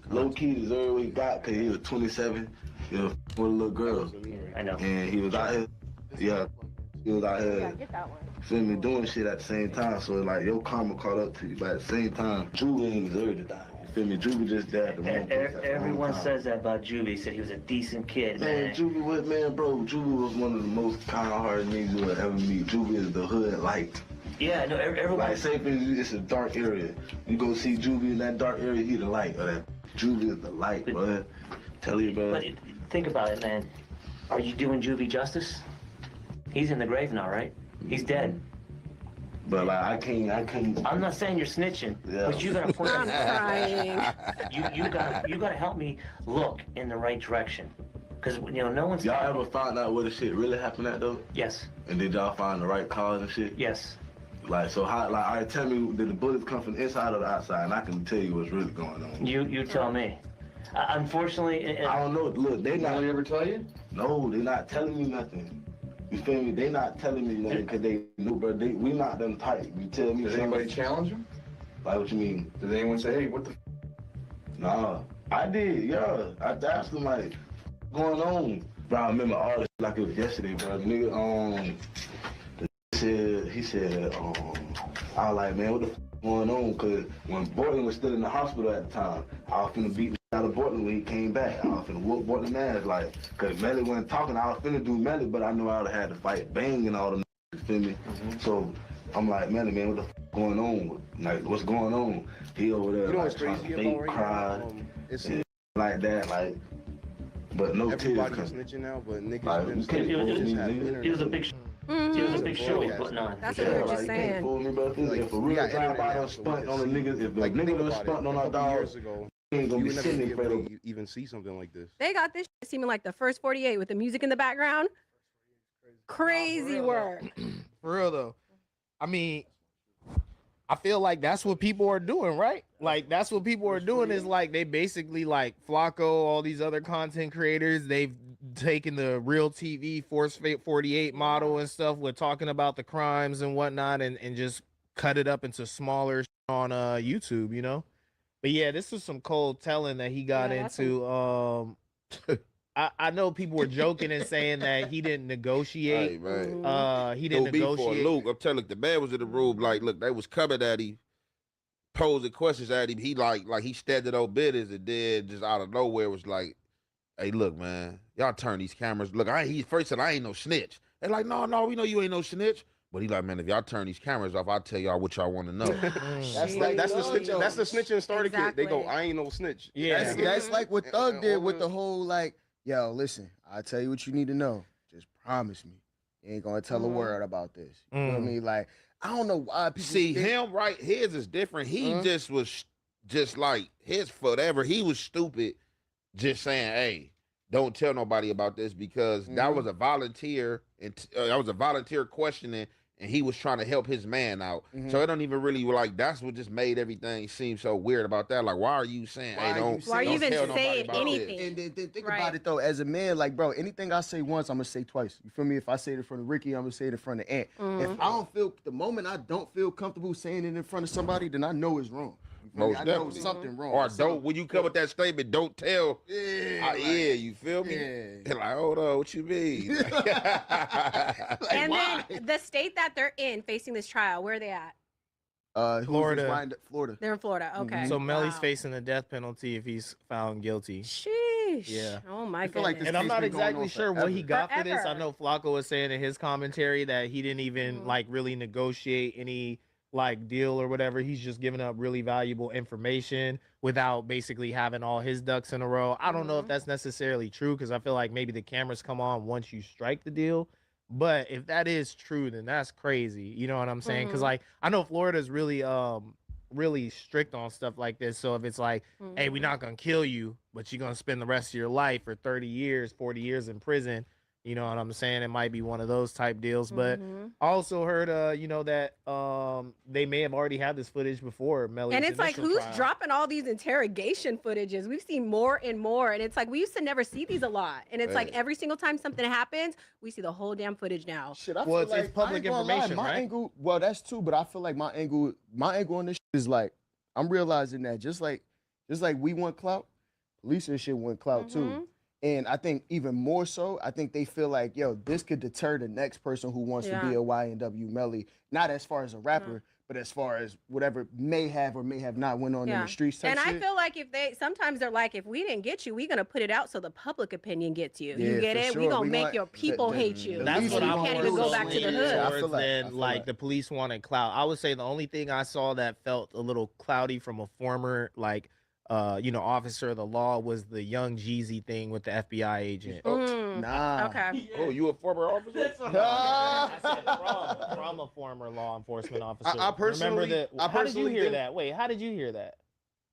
low key deserved what he got because he was 27. He was with a little girl. I know. And he was out here, he was out here, feel me, doing shit at the same time. So it's like your karma caught up to you. But at the same time, Drew ain't deserve to die. You feel me? Drew was just there at the wrong place at the wrong Everyone time. says that about Juvie. He said he was a decent kid, man. Juvie was, Juvie was one of the most kind-hearted niggas you will ever meet. Juvie is the hood light. Yeah, no, everyone. Like, say for instance, it's a dark area. You go see Juvie in that dark area, he the light. Juvie is the light, bro. Tell you, bro. But think about it, man. Are you doing Juvie justice? He's in the grave now, right? He's dead. But like, I can't. I'm not saying you're snitching, but you gotta point. I'm crying. You gotta help me look in the right direction, because no one's. Y'all ever found out where the shit really happened at though? Yes. And did y'all find the right cause and shit? Yes. Like, so how? Like, all right, tell me, did the bullets come from the inside or the outside? And I can tell you what's really going on. You tell me. Unfortunately, I don't know. Look, they not. Nobody ever tell you? No, they not telling me nothing. You feel me? They not telling me nothing because they know, bro. We not them tight. You tell me. Does anybody challenge him? Like, what you mean? Does anyone say, hey, what the Nah, I did. Yeah, I asked them like, going on. Bro, I remember all this like it was yesterday, bro. The nigga, he said, I was like, man, what the going on? Cause when Bortland was still in the hospital at the time, I was finna beat the out of Bortland when he came back. I was finna whoop Bortland's ass, like, cause Melly wasn't talking. I was finna do Melly, but I knew I would have had to fight Bang and all them. You feel me? So I'm like, Melly, man, what the going on? Like, what's going on? He over there, like, trying to fake cry, and like that, like. But no tears. Everybody's snitching now, but niggas Like, been you can't snitching. fool Just me, have nigga. internet. It was a big. It was a big show he putting on. That's what we were just You can't saying. fool me, bro. If a real drive-by done spunt on a nigga, if a nigga done spunt on our dog, years ago, he ain't gonna you be would never sitting be in able front of to even see something like this. They got this shit seeming like the first 48 with the music in the background. Crazy work. For real though. I mean, I feel like that's what people are doing, right? Like that's what people are doing is like they basically like Flacco, all these other content creators, they've taken the real TV Force 48 model and stuff with talking about the crimes and whatnot and just cut it up into smaller on YouTube, you know? But yeah, this was some cold telling that he got into. I know people were joking and saying that he didn't negotiate. Hey, man. He didn't negotiate. For Luke, I'm telling you, the man was in the room like, look, they was coming at him, posing questions at him. He like he standing on business, and then just out of nowhere was like, hey, look, man, y'all turn these cameras. Look, he first said I ain't no snitch. They're like, no, we know you ain't no snitch. But he like, man, if y'all turn these cameras off, I'll tell y'all what y'all want to know. That's the snitching. That's the snitching starter kit. They go, I ain't no snitch. Yeah, That's like what Thug did with the whole like, yo, listen, I'll tell you what you need to know. Just promise me. You ain't gonna tell a word about this. You know what I mean? Like, I don't know why people See him right. His is different. He just was just like his whatever. He was stupid, just saying, "Hey, don't tell nobody about this," because that was a volunteer, and that was a volunteer questioning, and he was trying to help his man out. So it don't even really like. That's what just made everything seem so weird about that. Like, why are you saying, "Hey, don't"? Why are you even tell nobody saying about anything? this? And then think about it though, as a man, like bro, anything I say once, I'm gonna say twice. You feel me? If I say it in front of Ricky, I'm gonna say it in front of Ant. If I don't feel the moment I don't feel comfortable saying it in front of somebody, then I know it's wrong. You feel me? Most I know definitely. something wrong. Or So- don't when you come with that statement, don't tell. Yeah, Yeah, you feel me? yeah. Like, hold on, what you mean? And then the state that they're in facing this trial, where are they at? who's Florida. this lined up? Florida. They're in Florida. Okay. So Melly's Wow. facing the death penalty if he's found guilty. Sheesh. Yeah. Oh my feel like goodness. And I'm case not been going exactly on sure what he got for this. I Forever. know Flacco was saying in his commentary that he didn't even like really negotiate any like deal or whatever. He's just giving up really valuable information without basically having all his ducks in a row. I don't know if that's necessarily true because I feel like maybe the cameras come on once you strike the deal. But if that is true, then that's crazy. You know what I'm saying? Because like I know Florida's really strict on stuff like this. So if it's like, hey, we're not gonna kill you, but you're gonna spend the rest of your life or 30 years, 40 years in prison. You know what I'm saying? It might be one of those type deals. But I also heard that they may have already had this footage before Melly's And it's like, initial who's trial. dropping all these interrogation footages? We've seen more and more. And it's like, we used to never see these a lot. And it's like every single time something happens, we see the whole damn footage now. Shit, I Well, feel it's like, public I ain't gonna lie, information, my right? angle, well, that's true, but I feel like my angle on this shit is like, I'm realizing that just like we want clout, police and shit want clout too. And I think even more so, I think they feel like, yo, this could deter the next person who wants to be a YNW Melly, not as far as a rapper, but as far as whatever may have or may have not went on in the streets type And I shit. feel like sometimes they're like, if we didn't get you, we're going to put it out so the public opinion gets you. Yeah, You get for it? sure. We're going We to make want your people the- hate you. That's And what you I'm can't even go back to the hood. I feel Then like- the police wanted clout. I would say the only thing I saw that felt a little cloudy from a former officer of the law was the Young Jeezy thing with the FBI agent. Nah. Okay. Oh, you a former officer? From a former law enforcement officer. I personally- Remember I how did you personally hear think- that? Wait, how did you hear that?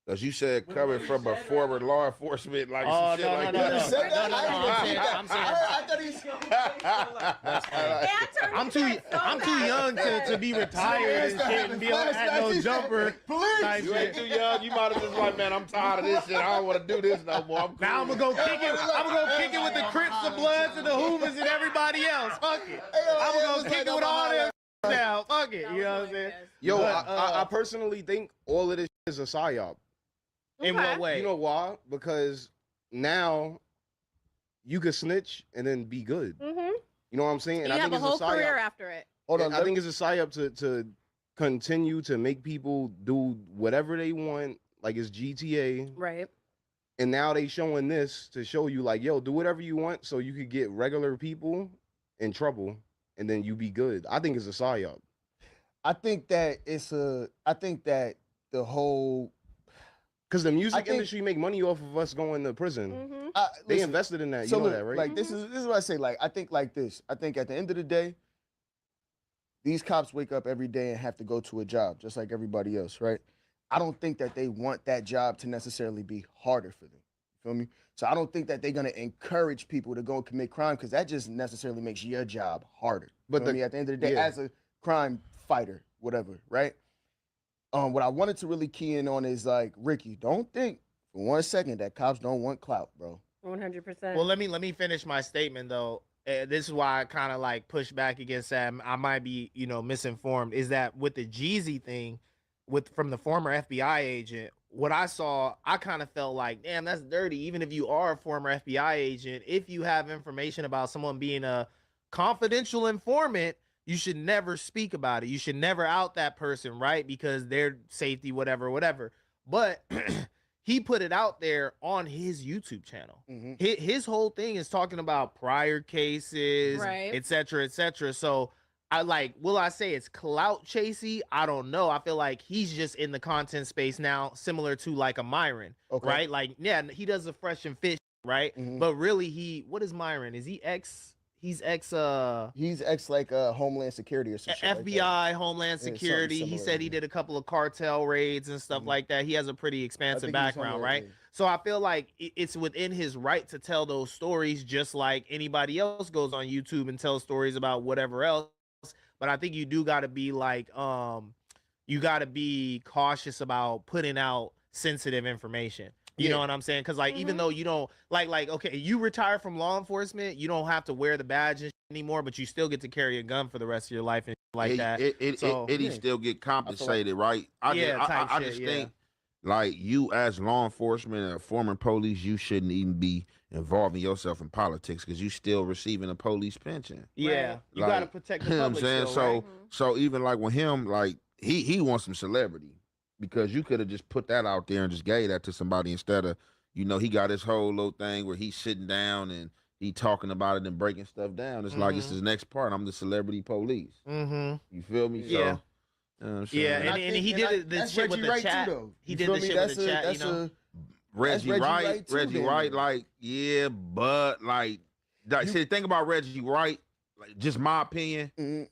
Because you said coming from a former law enforcement, like Oh, some shit no, like no, no, that. no. No, no, no, I'm saying- I thought he I'm too young to be retired and shit and be at no jumper. type You ain't shit. too young. You might have just like, man, I'm tired of this shit. I don't want to do this no more. Now I'm gonna go kick it. I'm gonna go kick it with the Crips, the Bloods, and the Hoovers and everybody else. Fuck it. I'm gonna go kick it with all them now. Fuck it. You know what I'm saying? Yo, But, I personally think all of this is a psyop. In what way? You know why? Because now you could snitch and then be good. You know what I'm saying? You have a whole career after it. Hold on, I think it's a psyop to continue to make people do whatever they want, like it's GTA. Right. And now they showing this to show you like, yo, do whatever you want so you could get regular people in trouble and then you be good. I think it's a psyop. I think that the whole, because the music industry make money off of us going to prison. They Listen, invested in that. so You know look, that, right? Like this is what I say. Like I think like this. I think at the end of the day, these cops wake up every day and have to go to a job just like everybody else, right? I don't think that they want that job to necessarily be harder for them. You feel me? So I don't think that they're gonna encourage people to go and commit crime because that just necessarily makes your job harder. But at the end of the day, as a crime fighter, whatever, right? What I wanted to really key in on is like, Ricky, don't think for 1 second that cops don't want clout, bro. 100%. Well, let me finish my statement though. This is why I kind of like push back against that. I might be, misinformed. Is that with the Jeezy thing, from the former FBI agent? What I saw, I kind of felt like, damn, that's dirty. Even if you are a former FBI agent, if you have information about someone being a confidential informant, you should never speak about it. You should never out that person, right? Because their safety, whatever. But he put it out there on his YouTube channel. His whole thing is talking about prior cases, Right. et cetera. So will I say it's clout chasey? I don't know. I feel like he's just in the content space now, similar to like a Myron, right? Like, yeah, he does the fresh and fit, right? But really, what is Myron? Is he He's ex like Homeland Security or some shit like that. FBI, Homeland Yeah, something Security. He similar, said he did a couple of cartel raids and stuff like that. He has a pretty expansive think he's background, Homeland, right? yeah. So I feel like it's within his right to tell those stories, just like anybody else goes on YouTube and tells stories about whatever else. But I think you do got to be like, you got to be cautious about putting out sensitive information. You know what I'm saying? Because like, even though you don't like, okay, you retire from law enforcement, you don't have to wear the badge anymore, but you still get to carry a gun for the rest of your life and like that. He still get compensated, right? I just think, like, you as law enforcement and a former police, you shouldn't even be involving yourself in politics because you still receiving a police pension. Yeah, you got to protect the you know public. what I'm saying? Still, right? So even like with him, like he wants some celebrity because you could have just put that out there and just gave that to somebody instead of, he got his whole little thing where he's sitting down and he talking about it and breaking stuff down. It's like it's his next part. I'm the celebrity police. You feel me? Yeah. Yeah, And I and think he did it. This that's shit with Reggie the Wright chat. too, though. He You did feel the me? shit with the chat. You know, Reggie Wright, too, Reggie then, Wright, though. like, yeah, but like see, the thing about Reggie Wright, like, just my opinion,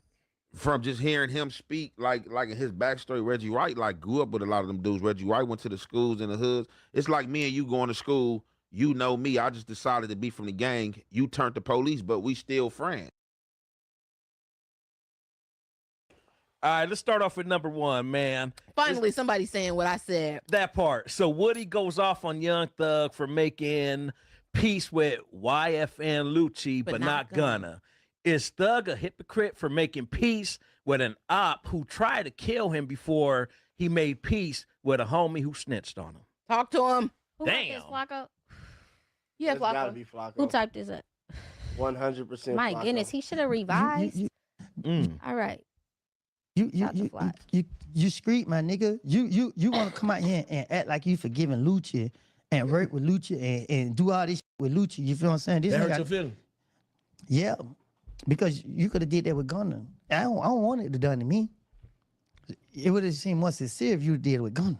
from just hearing him speak, like in his backstory, Reggie Wright like grew up with a lot of them dudes. Reggie Wright went to the schools in the hoods. It's like me and you going to school. You know me. I just decided to be from the gang. You turned to police, but we still friends. All right, let's start off with number one, man. Finally, somebody saying what I said. That part. So Woody goes off on Young Thug for making peace with YFN Lucci, but not Gunna. Is Thug a hypocrite for making peace with an op who tried to kill him before he made peace with a homie who snitched on him? Talk to him. Who wrote this, Flacco? Yeah, Flacco. gotta be Flacco. Who typed this up? 100%. My goodness, he should have revised. All right. You street, my nigga. You want to come out here and act like you forgiving Lucci and work with Lucci and do all this shit with Lucci. You feel what I'm saying? This That nigga hurt your feeling? Yeah, because you could have did that with Gunna. I don't want it to done to me. It would have seemed more sincere if you did it with Gunna.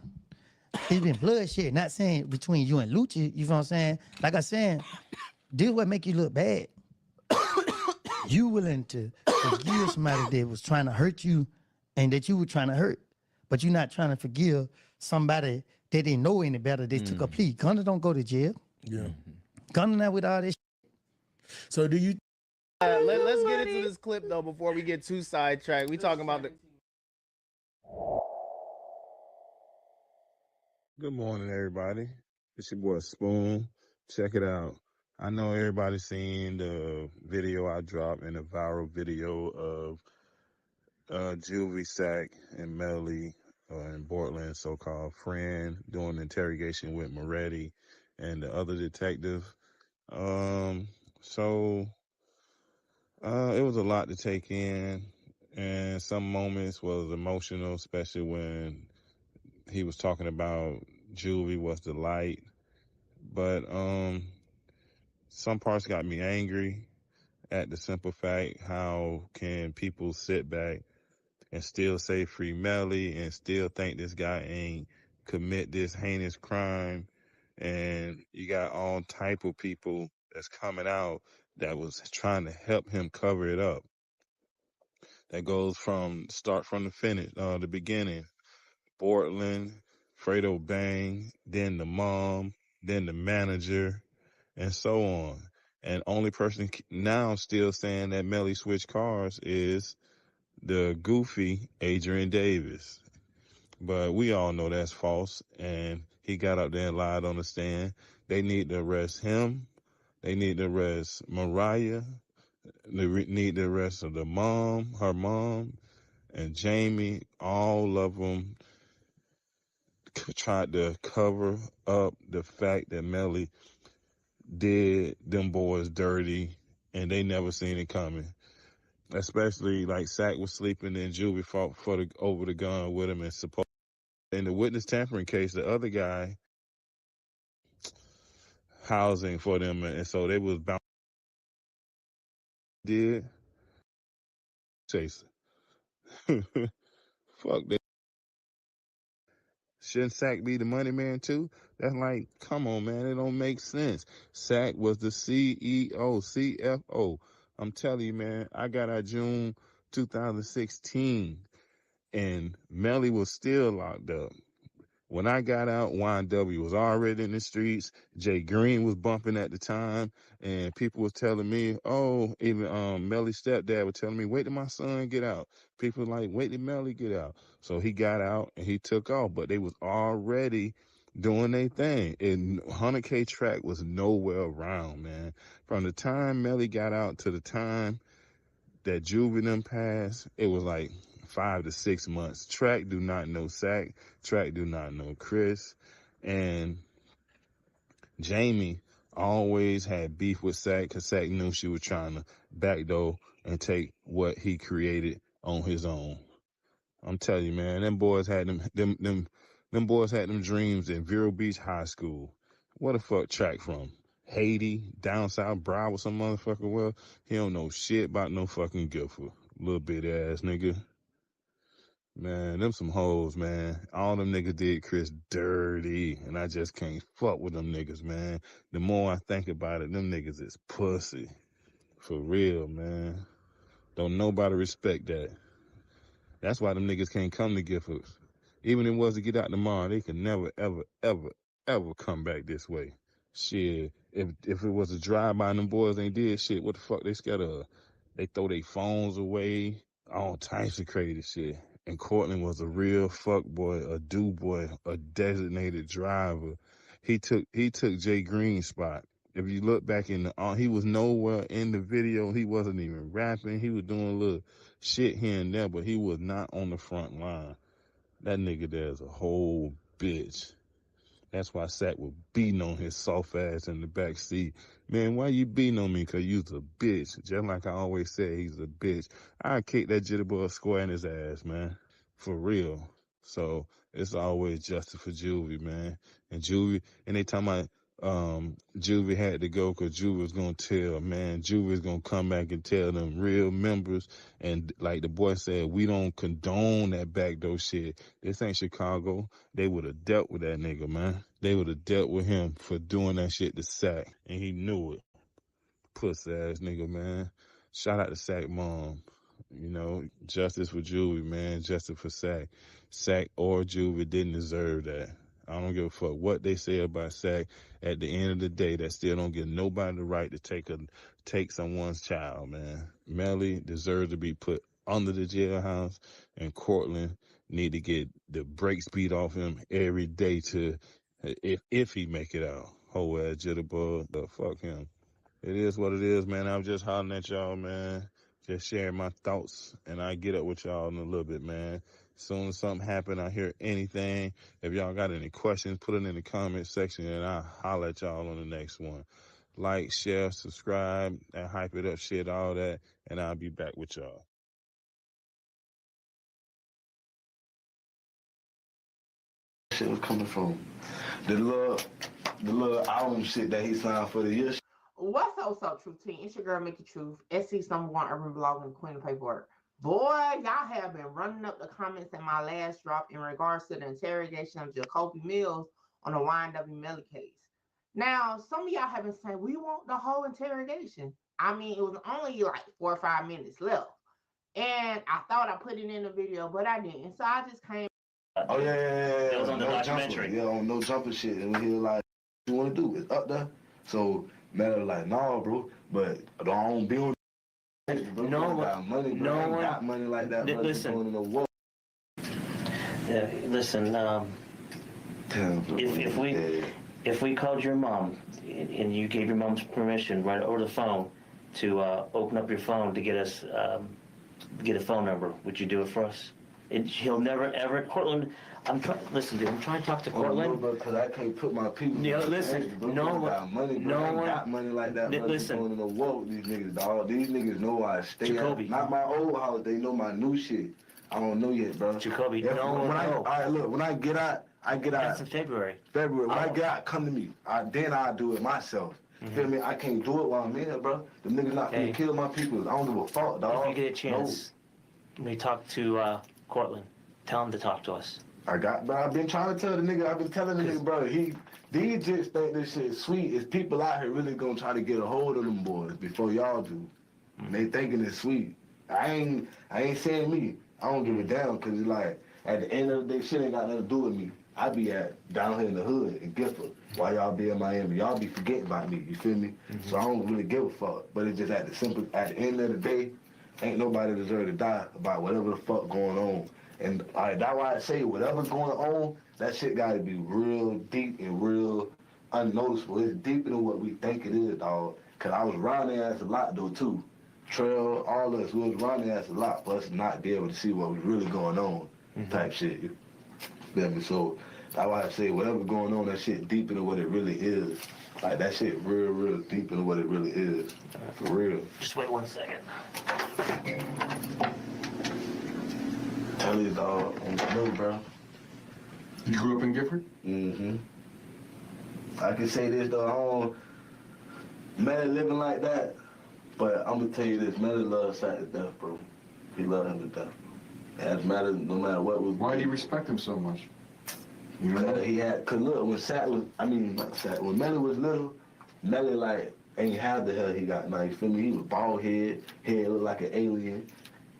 It's been bloodshed. Not saying between you and Lucci. You feel what I'm saying? Like I said, this is what make you look bad. You willing to forgive somebody that was trying to hurt you and that you were trying to hurt, but you're not trying to forgive somebody that didn't know any better. They took a plea. Gunna don't go to jail. Yeah. Gunna not with all this. So do you? Let's get into this clip though before we get too sidetracked. We talking about the. Good morning, everybody. It's your boy Spoon. Check it out. I know everybody's seen the video I dropped in a viral video of Juvie Sack and Melly and Bortland's so-called friend doing the interrogation with Moretti and the other detective. So it was a lot to take in, and some moments was emotional, especially when he was talking about Juvie was the light. But some parts got me angry at the simple fact, how can people sit back and still say free Melly and still think this guy ain't commit this heinous crime? And you got all type of people that's coming out that was trying to help him cover it up. That goes from start from the finish, the beginning. Portland, Fredo Bang, then the mom, then the manager, and so on. And only person now still saying that Melly switched cars is the goofy Adrian Davis. But we all know that's false, and he got up there and lied on the stand. They need to arrest him. They need to arrest Mariah. They need the arrest of the mom, her mom, and Jamie. All of them tried to cover up the fact that Melly did them boys dirty, and they never seen it coming. Especially like Sack was sleeping and Juvie fought over the gun with him, and supposed in the witness tampering case, the other guy housing for them, and so they was bound. Did Chaser? Fuck that. Shouldn't Sack be the money man too? That's like, come on, man, it don't make sense. Sack was the CEO, CFO. I'm telling you, man, I got out June 2016, and Melly was still locked up. When I got out, YW was already in the streets. Jay Green was bumping at the time, and people was telling me, oh, even Melly's stepdad was telling me, wait till my son get out. People were like, wait till Melly get out. So he got out and he took off, but they was already doing their thing. And 100K track was nowhere around, man. From the time Melly got out to the time that Juvie passed, it was like 5 to 6 months. Track do not know Sack. Track do not know Chris. And Jamie always had beef with Sack because Sack knew she was trying to backdoor and take what he created on his own. I'm telling you, man, them boys had them boys had them dreams in Vero Beach High School. What the fuck Track from? Haiti, down south, Broward, some motherfucker. Well, he don't know shit about no fucking Guilford. Little bit ass nigga. Man, them some hoes, man. All them niggas did Chris dirty, and I just can't fuck with them niggas, man. The more I think about it, them niggas is pussy. For real, man. Don't nobody respect that. That's why them niggas can't come to Giffords. Even if it was to get out tomorrow, they could never, ever, ever, ever come back this way. Shit, if it was a drive-by and them boys ain't did shit, what the fuck they scared of? They throw their phones away, all types of crazy shit. And Cortland was a real fuck boy, a do boy, a designated driver. He took Jay Green's spot. If you look back in he was nowhere in the video. He wasn't even rapping. He was doing a little shit here and there, but he was not on the front line. That nigga there's a whole bitch. That's why Sack was beating on his soft ass in the back seat. Man, why you beating on me? Cause you's a bitch. Just like I always said, he's a bitch. I kick that jitterbug square in his ass, man. For real. So it's always justice for Juvie, man. And Juvie, and they talking about Juvie had to go because Juvie was gonna tell, man. Juvie's gonna come back and tell them real members. And like the boy said, we don't condone that backdoor shit. This ain't Chicago. They would have dealt with that nigga, man. They would have dealt with him for doing that shit to Sack, and he knew it. Puss ass nigga, man. Shout out to Sack mom. You know, justice for Juvie, man. Justice for Sack. Sack or Juvie didn't deserve that. I don't give a fuck what they say about Sack. At the end of the day, that still don't give nobody the right to take someone's child, man. Melly deserves to be put under the jailhouse, and Cortland need to get the brakes beat off him every day to if he make it out. Whole ass jitterbug, fuck him. It is what it is, man. I'm just hollering at y'all, man. Just sharing my thoughts, and I get up with y'all in a little bit, man. As soon as something happen, I hear anything. If y'all got any questions, put it in the comment section, and I'll holler at y'all on the next one. Like, share, subscribe, and hype it up, shit, all that, and I'll be back with y'all. Shit was coming from the little album shit that he signed for the year. What's so true team? It's your girl Mickey Truth, SC's #1 urban blog and queen of paperwork. Boy, y'all have been running up the comments in my last drop in regards to the interrogation of Jacoby Mills on the YNW Melly case. Now, some of y'all have been saying we want the whole interrogation. I mean, it was only like 4 or 5 minutes left, and I thought I put it in the video, but I didn't. So I just came. Oh yeah. It was on the No documentary. Jumper. Yeah, on No Jumper shit. And he was like, what you want to do? It's up there. So Melly was like, nah, bro. But I don't be on. No one got money, bro. no one got money like that. Bro. Listen. Going in the war. Yeah, listen. If we called your mom and you gave your mom's permission right over the phone to open up your phone to get us get a phone number, would you do it for us? He'll never ever. Cortland, listen, dude. I'm trying to talk to Cortland. No, because I can't put my people. Yeah, listen. No one got money. Bro. No one got money like that. Bro. Listen. Going in the war with these niggas, dog. These niggas know I stay. Jacoby. Not my old house. They know my new shit. I don't know yet, bro. Jacoby, When I get out. That's in February. When I get out, come to me. Then I'll do it myself. Mm-hmm. Feel me? I can't do it while I'm here, bro. The niggas not gonna kill my people. I don't give a fuck, dog. If you get a chance, when you talk to Cortland, tell him to talk to us. Bro, I've been trying to tell the nigga, I've been telling the nigga, bro, these just think this shit sweet. It's people out here really gonna try to get a hold of them boys before y'all do. And they thinking it's sweet. I ain't saying me. I don't give a damn, cause it's like, at the end of the day, shit ain't got nothing to do with me. I be down here in the hood in Gifford while y'all be in Miami. Y'all be forgetting about me, you feel me? Mm-hmm. So I don't really give a fuck. But it's just at the end of the day, ain't nobody deserve to die about whatever the fuck going on. And that's why I say whatever's going on, that shit gotta be real deep and real unnoticeable. It's deeper than what we think it is, dog. Cause I was around their ass a lot though too. Trail, all us, we was around their ass a lot for us to not be able to see what was really going on, type shit. You feel me? So that's why I say whatever's going on, that shit deeper than what it really is. Like that shit real deeper than what it really is. For real. Just wait 1 second. Tell you, dog, on the move, bro. You grew up in Gifford? Mm-hmm. I can say this, though, Melly living like that, but I'm gonna tell you this, Melly loves Sack to death, bro. He love him to death. As matter, no matter what was. Why do you respect him so much? He had, cause look, when Sat was, not Sat, when Melly was little, Melly like ain't have the hell he got now. You feel me? He was bald head looked like an alien.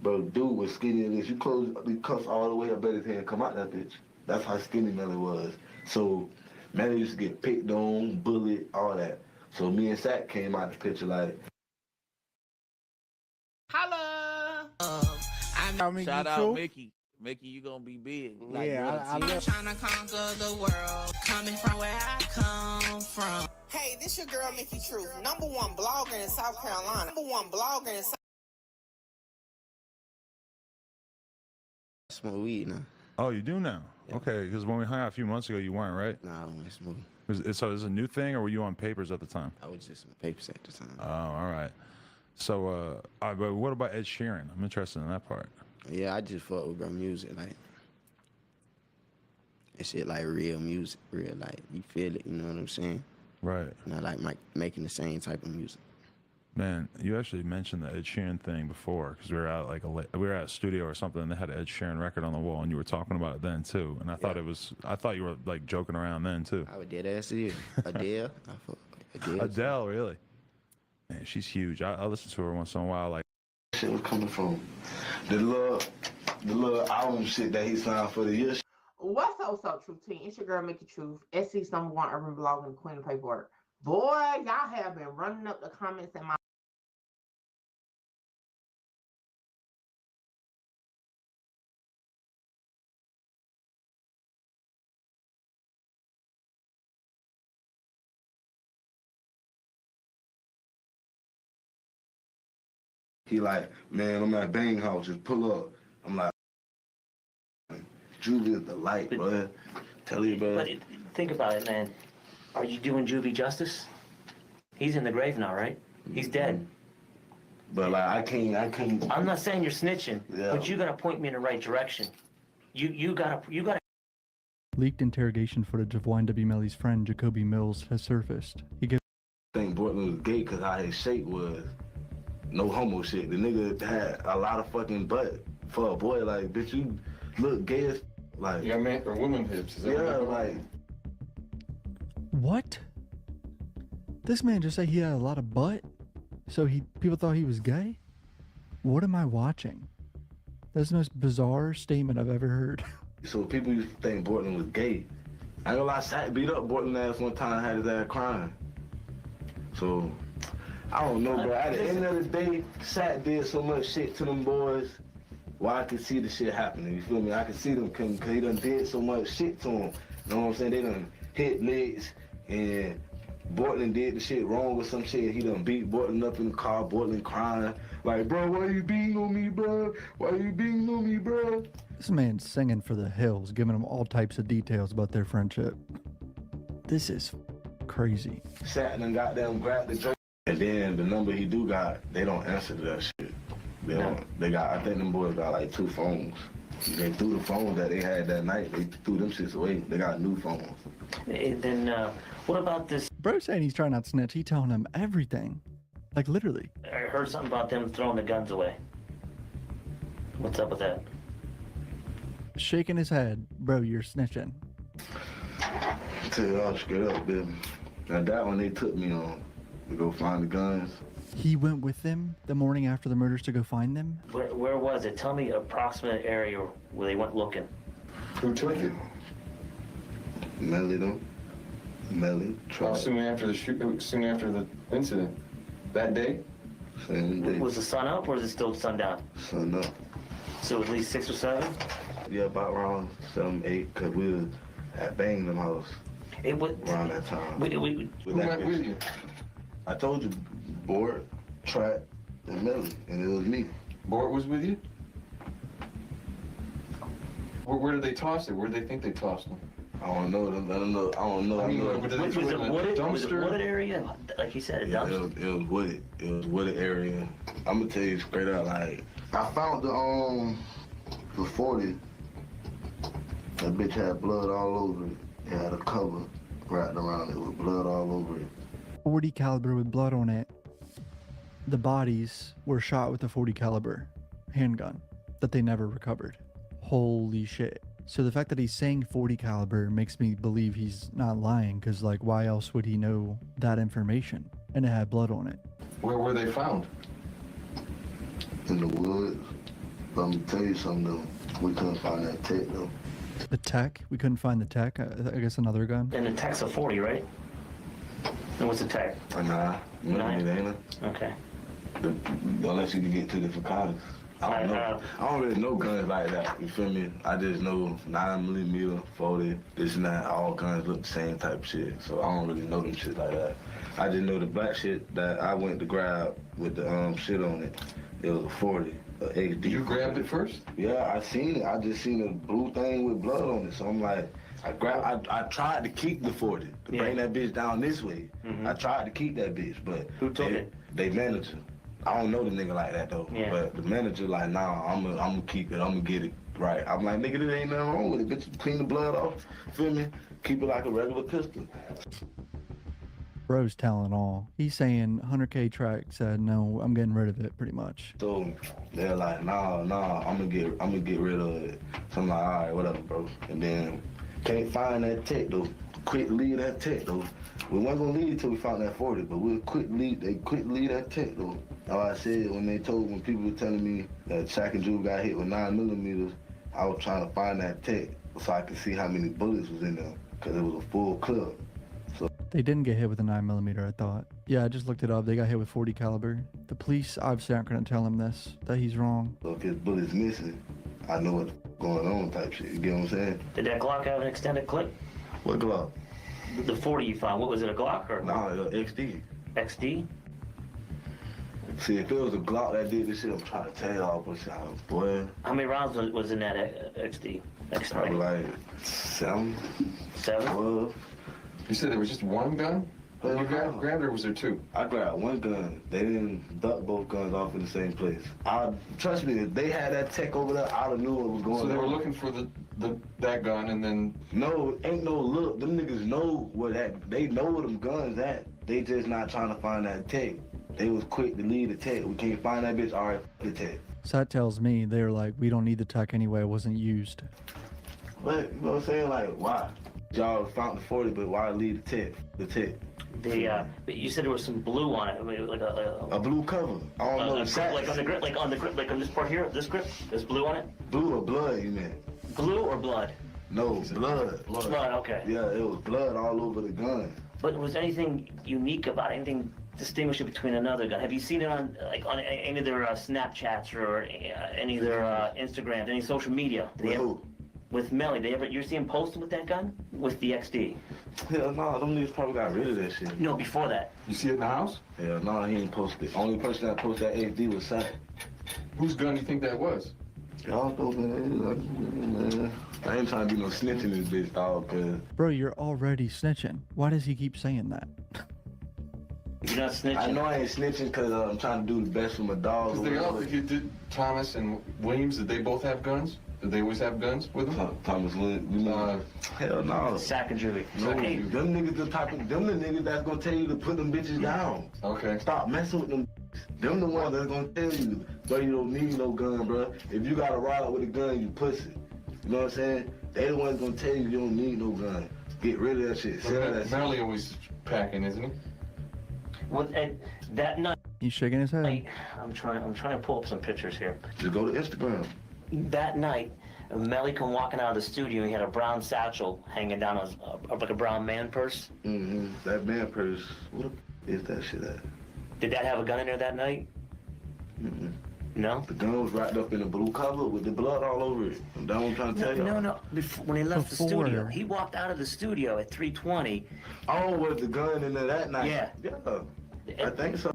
Bro, dude was skinny as this. You close the cuffs all the way up, bet his hand come out that bitch. That's how skinny Melly was. So Melly used to get picked on, bullied, all that. So me and Sat came out the picture like. Holla! Shout out Mickey. Mickey, you gonna be big. Like, Yeah, I'm trying to conquer the world, coming from where I come from. Hey, this your girl Mickey Truth, #1 blogger in South Carolina. #1 blogger in South. Smoke weed now. Oh, you do now? Yeah. Okay, because when we hung out a few months ago, you weren't, right? No, I don't smoke. So is it a new thing, or were you on papers at the time? I was just on papers at the time. Oh, all right. So, but what about Ed Sheeran? I'm interested in that part. Yeah, I just fuck with bro music, like that shit, like real music, real, like you feel it. You know what I'm saying? Right. And I like making the same type of music. Man, you actually mentioned the Ed Sheeran thing before, because we were at we were at a studio or something, and they had an Ed Sheeran record on the wall, and you were talking about it then too. And I thought you were like joking around then too. I would dead ass it. Adele, I fuck Adele. Adele, really? Man, she's huge. I listen to her once in a while. Like, Shit was coming from the little album shit that he signed for the year. What's up, Truth Team? It's your girl, Mickey Truth, SC's #1 urban blog and queen of paperwork. Boy, y'all have been running up the comments in my He like, man, I'm at Bang House, just pull up. I'm like, Juvie is the light, bro. Tell you, bro. But think about it, man. Are you doing Juvie justice? He's in the grave now, right? He's dead. But like, I can't. I'm not saying you're snitching, but you gotta point me in the right direction. You gotta. Leaked interrogation footage of YNW Melly's friend Jacoby Mills has surfaced. He gives. I think Portland was gay because how his shape was. No homo shit. The nigga had a lot of fucking butt for a boy. Like, bitch, you look gay as like. You got man or woman hips. Is that yeah, like. What? This man just said he had a lot of butt, so people thought he was gay? What am I watching? That's the most bizarre statement I've ever heard. So people used to think Portland was gay. I ain't gonna lie, Sat beat up Portland ass one time, had his ass crying. So. I don't know, bro. At the end of the day, Sat did so much shit to them boys. Well, I could see the shit happening. You feel me? I could see them coming because he done did so much shit to them. You know what I'm saying? They done hit licks and Bortland did the shit wrong or some shit. He done beat Bortland up in the car. Bortland crying like, bro, why you beating on me, bro? Why you beating on me, bro? This man's singing for the hills, giving them all types of details about their friendship. This is crazy. Sat and goddamn grabbed the drink. And then the number he do got, they don't answer to that shit. They don't. They got. I think them boys got like 2 phones. They threw the phones that they had that night. They threw them shits away. They got new phones. And then what about this? Bro saying he's trying not to snitch. He telling him everything, like literally. I heard something about them throwing the guns away. What's up with that? Shaking his head, bro. You're snitching. Tell you all straight up, baby. Now that one they took me on. To go find the guns. He went with them the morning after the murders to go find them? Where was it? Tell me approximate area where they went looking. Who took it? Melly, though. Melly. Well, soon after the incident. That day? Same day. Was the sun up or is it still sundown? Sun up. So at least 6 or 7? Yeah, about around 7, 8, because we was at Bangham House. It was around that time. Who went with you? I told you, Bort, Trap, and Melly, and it was me. Bort was with you? Where did they toss it? Where did they think they tossed him? I don't know. I don't know. I mean, was it wooded area? Like you said, a dumpster? It was wooded. It was wooded area. I'm gonna tell you straight out, like, I found the 40. That bitch had blood all over it. It had a cover wrapped around it with blood all over it. 40 caliber with blood on it. The bodies were shot with a 40 caliber handgun that they never recovered. Holy shit. So the fact that he's saying 40 caliber makes me believe he's not lying, because like why else would he know that information? And it had blood on it. Where were they found? In the woods. But I'm gonna tell you something though. We couldn't find that tech though. The tech? We couldn't find the tech? I guess another gun? And the tech's a 40, right? And what's the tech? Nah. Nine? It ain't. Okay. Unless you can get 2 different colors. I don't know. I don't really know guns like that. You feel me? I just know 9mm, 40, this and that. All guns look the same type of shit. So I don't really know them shit like that. I just know the black shit that I went to grab with the shit on it. It was a 40, a XD. You grabbed it first? Yeah, I seen it. I just seen a blue thing with blood on it. So I'm like, I tried to keep the 40 to bring that bitch down this way. I tried to keep that bitch, but who took it? They manager. I don't know the nigga like that though. Yeah. But the manager like, nah, I'm gonna keep it. I'm gonna get it right. I'm like, nigga, there ain't nothing wrong with it. Bitch, clean the blood off. Feel me? Keep it like a regular pistol. Bro's telling all. He's saying 100K track said, no, I'm getting rid of it pretty much. So they're like, nah, I'm gonna get rid of it. So I'm like, all right, whatever, bro. And then can't find that tech though. Quit leave that tech though. We weren't gonna leave till we found that 40, but we'll quit leave that tech though. How I said when people were telling me that Shaq and Drew got hit with 9mm, I was trying to find that tech so I could see how many bullets was in there, cause it was a full clip. So They didn't get hit with a 9mm, I thought. Yeah, I just looked it up. They got hit with 40 caliber. The police obviously aren't gonna tell him this, that he's wrong. So if his bullet's missing, I know what's going on type shit. You get what I'm saying? Did that Glock have an extended clip? What Glock? The 40 you found, what was it, a Glock or? Nah, XD. XD? See, if it was a Glock that did this shit, I'm trying to tell y'all, but boy. How many rounds was in that XD? Probably like 7. 12. You said there was just one gun? You grabbed, or was there 2? I grabbed one gun. They didn't duck both guns off in the same place. Trust me, if they had that tech over there, I'd have knew what was going on. So they were looking for that gun, and then... No, ain't no look. Them niggas know where they know where them guns at. They just not trying to find that tech. They was quick to leave the tech. We can't find that bitch, all right, the tech. So that tells me they're like, we don't need the tech anyway, it wasn't used. But, you know what I'm saying? Like, why? Y'all found the 40, but why leave the tech? But you said there was some blue on it, I mean, like a blue cover. I don't know exactly. Like on the grip, like on this part here, this grip, there's blue on it? Blue or blood, you mean? Blue or blood? No, blood. Blood, okay. Yeah, it was blood all over the gun. But was anything unique about anything distinguishing between another gun? Have you seen it on any of their Snapchats or any of their Instagrams, any social media? With Melly, you see him posting with that gun? With the XD? Hell no, them niggas probably got rid of that shit. No, before that. You see it in the house? Hell no, he ain't posted it. Only person that posted that XD was Sack. Whose gun do you think that was? Y'all know, man. I ain't trying to do no snitching in this bitch, dog, cause... Bro, you're already snitching. Why does he keep saying that? You're not snitching? I know I ain't snitching because I'm trying to do the best for my dog. Did Thomas and Williams, did they both have guns? Did they always have guns with them? Thomas Williams? Hell no. Sack and Julie. No, them niggas the niggas that's gonna tell you to put them bitches down. Okay. Stop messing with them. Them the ones that's gonna tell you, bro, you don't need no gun, bro. If you gotta ride with a gun, you pussy. You know what I'm saying? They the ones gonna tell you you don't need no gun. Get rid of that shit. Melly always packing, isn't he? Well, that night. He's shaking his head. I'm trying to pull up some pictures here. Just go to Instagram. That night, Melly come walking out of the studio. He had a brown satchel hanging down like a brown man purse. Mm-hmm. That man purse. What is that shit at? Did that have a gun in there that night? Mm-mm. No? The gun was wrapped up in a blue cover with the blood all over it. That's what I'm trying to tell you. No. When he left the studio, he walked out of the studio at 3:20. Oh, was the gun in there that night? Yeah. I think so.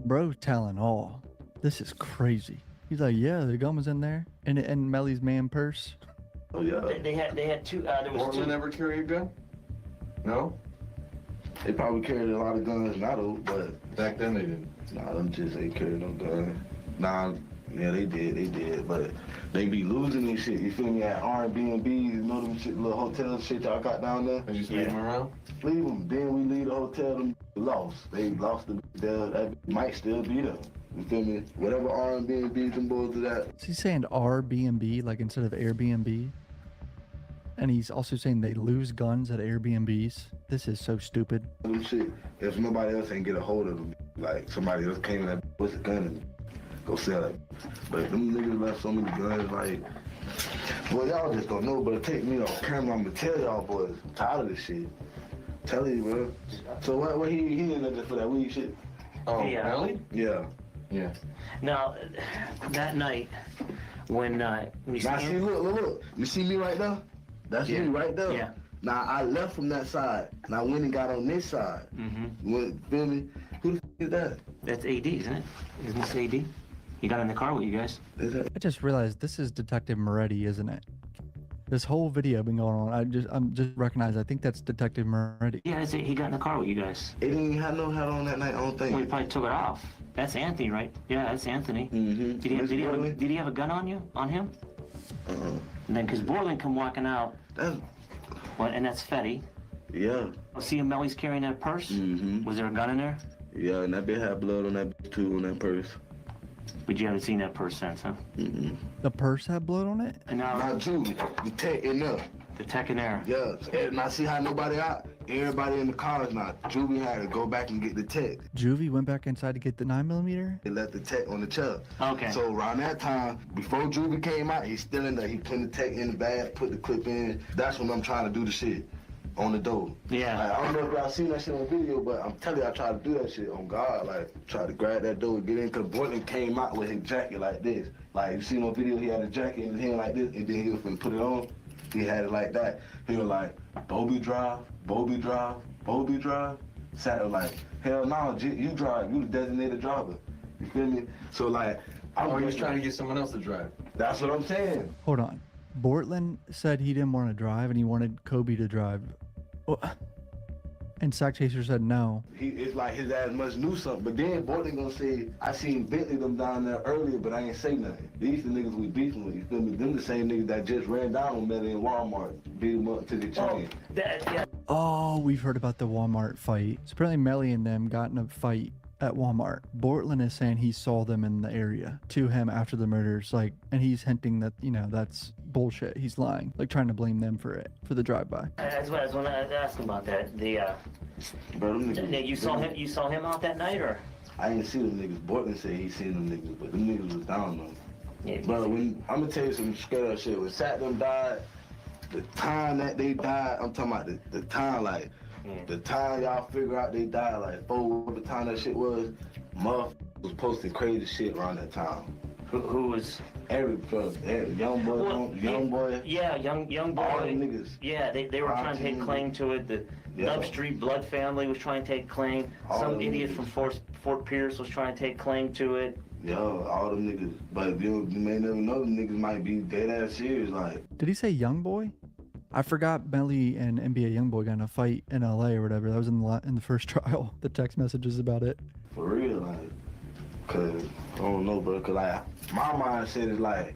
Bro telling all. This is crazy. He's like, yeah, the gun was in there. And Melly's man purse. Oh, yeah. They had two, there was Portland ever carry a gun? No? They probably carried a lot of guns now, though, but... Back then they didn't. Nah, them just ain't carrying no gun. Nah, yeah, they did, but they be losing this shit, you feel me, at R&B, you know them shit, little hotel shit y'all got down there? They just leave them around? Leave them, then we leave the hotel, them lost. They lost the that might still be there. You feel me? Whatever R&B and B, them boys do that. Is he saying Airbnb like instead of Airbnb? And he's also saying they lose guns at Airbnbs. This is so stupid. Them shit. If nobody else ain't get a hold of them, like somebody else came in that with a gun and go sell it. But them niggas left so many guns, like, well, y'all just don't know, but take me off camera, I'm gonna tell y'all boys, I'm tired of this shit. Tell you, bro. So what he in there just for that weed shit? Oh, Yeah. Melly? Yeah. Yeah. Now, that night when we Now see, look. You see me right there? That's Yeah. me right there. Yeah. Now I left from that side. Now I went and got on this side. Mm-hmm. Feel me? Who the f is that? That's AD, isn't it? Isn't this AD? He got in the car with you guys. I just realized this is Detective Moretti, isn't it? This whole video been going on. I'm just recognized. I think that's Detective Moretti. Yeah, he got in the car with you guys. It didn't even have no hat on that night, I don't think. Well, he probably took it off. That's Anthony, right? Yeah, that's Anthony. Mm-hmm. Did he have a gun on you? On him? Uh-uh. And then, because Borland come walking out. That's... Well, and that's Fetty. Yeah. See him, Melly's carrying that purse? Mm-hmm. Was there a gun in there? Yeah, and that bitch had blood on that bitch too, on that purse. But you haven't seen that purse since, huh? Mm-hmm. The purse had blood on it? And now, Not Julie, the tech in there. The tech in there. Yeah, and I see how nobody out. Everybody in the cars now. Julie had to go back and get the tech. Juvie went back inside to get the 9mm? They left the tech on the chair. Okay. So around that time, before Juvie came out, he's still in there. He put the tech in the bag, put the clip in. That's when I'm trying to do the shit on the door. Yeah. Like, I don't know if y'all seen that shit on video, but I'm telling you, I tried to do that shit on God. Like, try to grab that door and get in, because Boynton came out with his jacket like this. Like, you seen on video, he had a jacket in his hand like this, and then he was finna put it on. He had it like that. He was like, Bobby drive, Bobby drive, Bobby drive. Sat there like, hell no, you drive. You the designated driver. You feel me? So like, I was just trying to get someone else to drive. That's what I'm saying. Hold on. Bortland said he didn't want to drive and he wanted Kobe to drive. Well, and Sack Chaser said no. It's like his ass must knew something. But then Bortland gonna say, I seen Bentley them down there earlier, but I ain't say nothing. These the niggas we beefing with, you feel me? Them the same niggas that just ran down on Melly in Walmart, beat him up to the chain. Oh, we've heard about the Walmart fight. So apparently Melly and them got in a fight at Walmart. Bortland is saying he saw them in the area to him after the murders, like, and he's hinting that, you know, that's bullshit. He's lying, like trying to blame them for it, for the drive-by. That's what I was going to ask him about that. You saw him out that night, or? I didn't see them niggas. Bortland said he seen them niggas, but them niggas was down though. Yeah, bro, when I'm gonna tell you some straight up shit. When Sat them died, the time that they died, I'm talking about the time, like, the time y'all figure out they died, like, the time that shit was, motherfuckers was posting crazy shit around that time. Who was? Every young boy, young boy. Yeah, young boy. All them niggas. Yeah, they were trying to take claim to it. The Love Street Blood family was trying to take claim. Some idiot from Fort Pierce was trying to take claim to it. Yeah, all them niggas. But you may never know them niggas might be dead ass serious, like. Did he say young boy? I forgot Melly and NBA Youngboy got in a fight in LA or whatever. That was in the first trial. The text messages about it. For real, like, cause I don't know, bro. Cause like my mindset is like,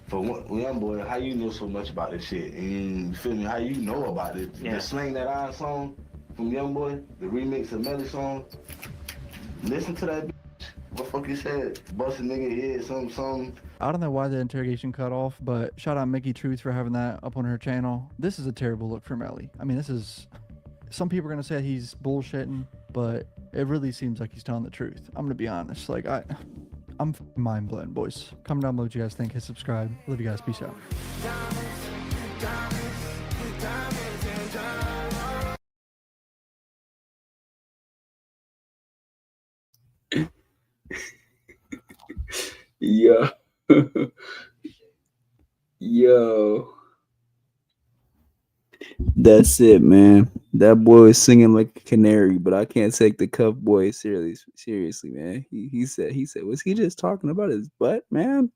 for one, young boy, how you know so much about this shit? And you feel me? How you know about it? Yeah. The Slang That Iron song from Young Boy, the remix of Melly song. Listen to that. What the fuck you said? Bust a nigga head, something. I don't know why the interrogation cut off, but shout out Mickey Truth for having that up on her channel. This is a terrible look for Melly. I mean, this is... Some people are going to say he's bullshitting, but it really seems like he's telling the truth. I'm going to be honest. Like, I'm mind blown, boys. Comment down below what you guys think. Hit subscribe. Love you guys. Peace out. Yo. Yo. That's it, man. That boy is singing like a canary, but I can't take the Cuff boy seriously, man. He said, was he just talking about his butt, man?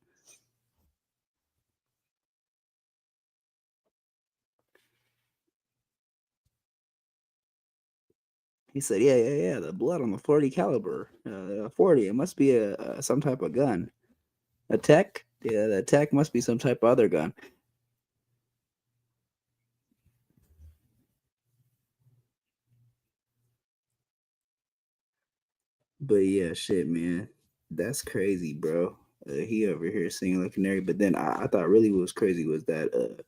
He said, yeah, the blood on the 40 caliber. 40, it must be some type of gun. A tech? Yeah, the tech must be some type of other gun. But yeah, shit, man. That's crazy, bro. He over here singing like a canary. But then I thought really what was crazy was that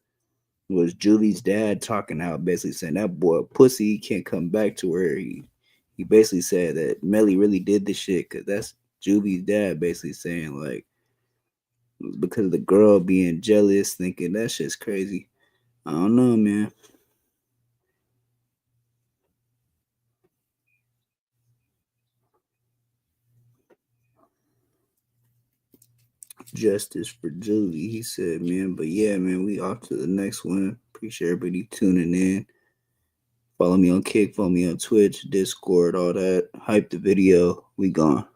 was Julie's dad talking out, basically saying that boy pussy can't come back to where he basically said that Melly really did the shit, because that's Julie's dad basically saying like it was because of the girl being jealous, thinking that shit's crazy. I don't know, man. Justice for Julie, he said, man. But yeah, man, we off to the next one. Appreciate everybody tuning in. Follow me on Kick, follow me on Twitch, Discord, all that. Hype the video. We gone.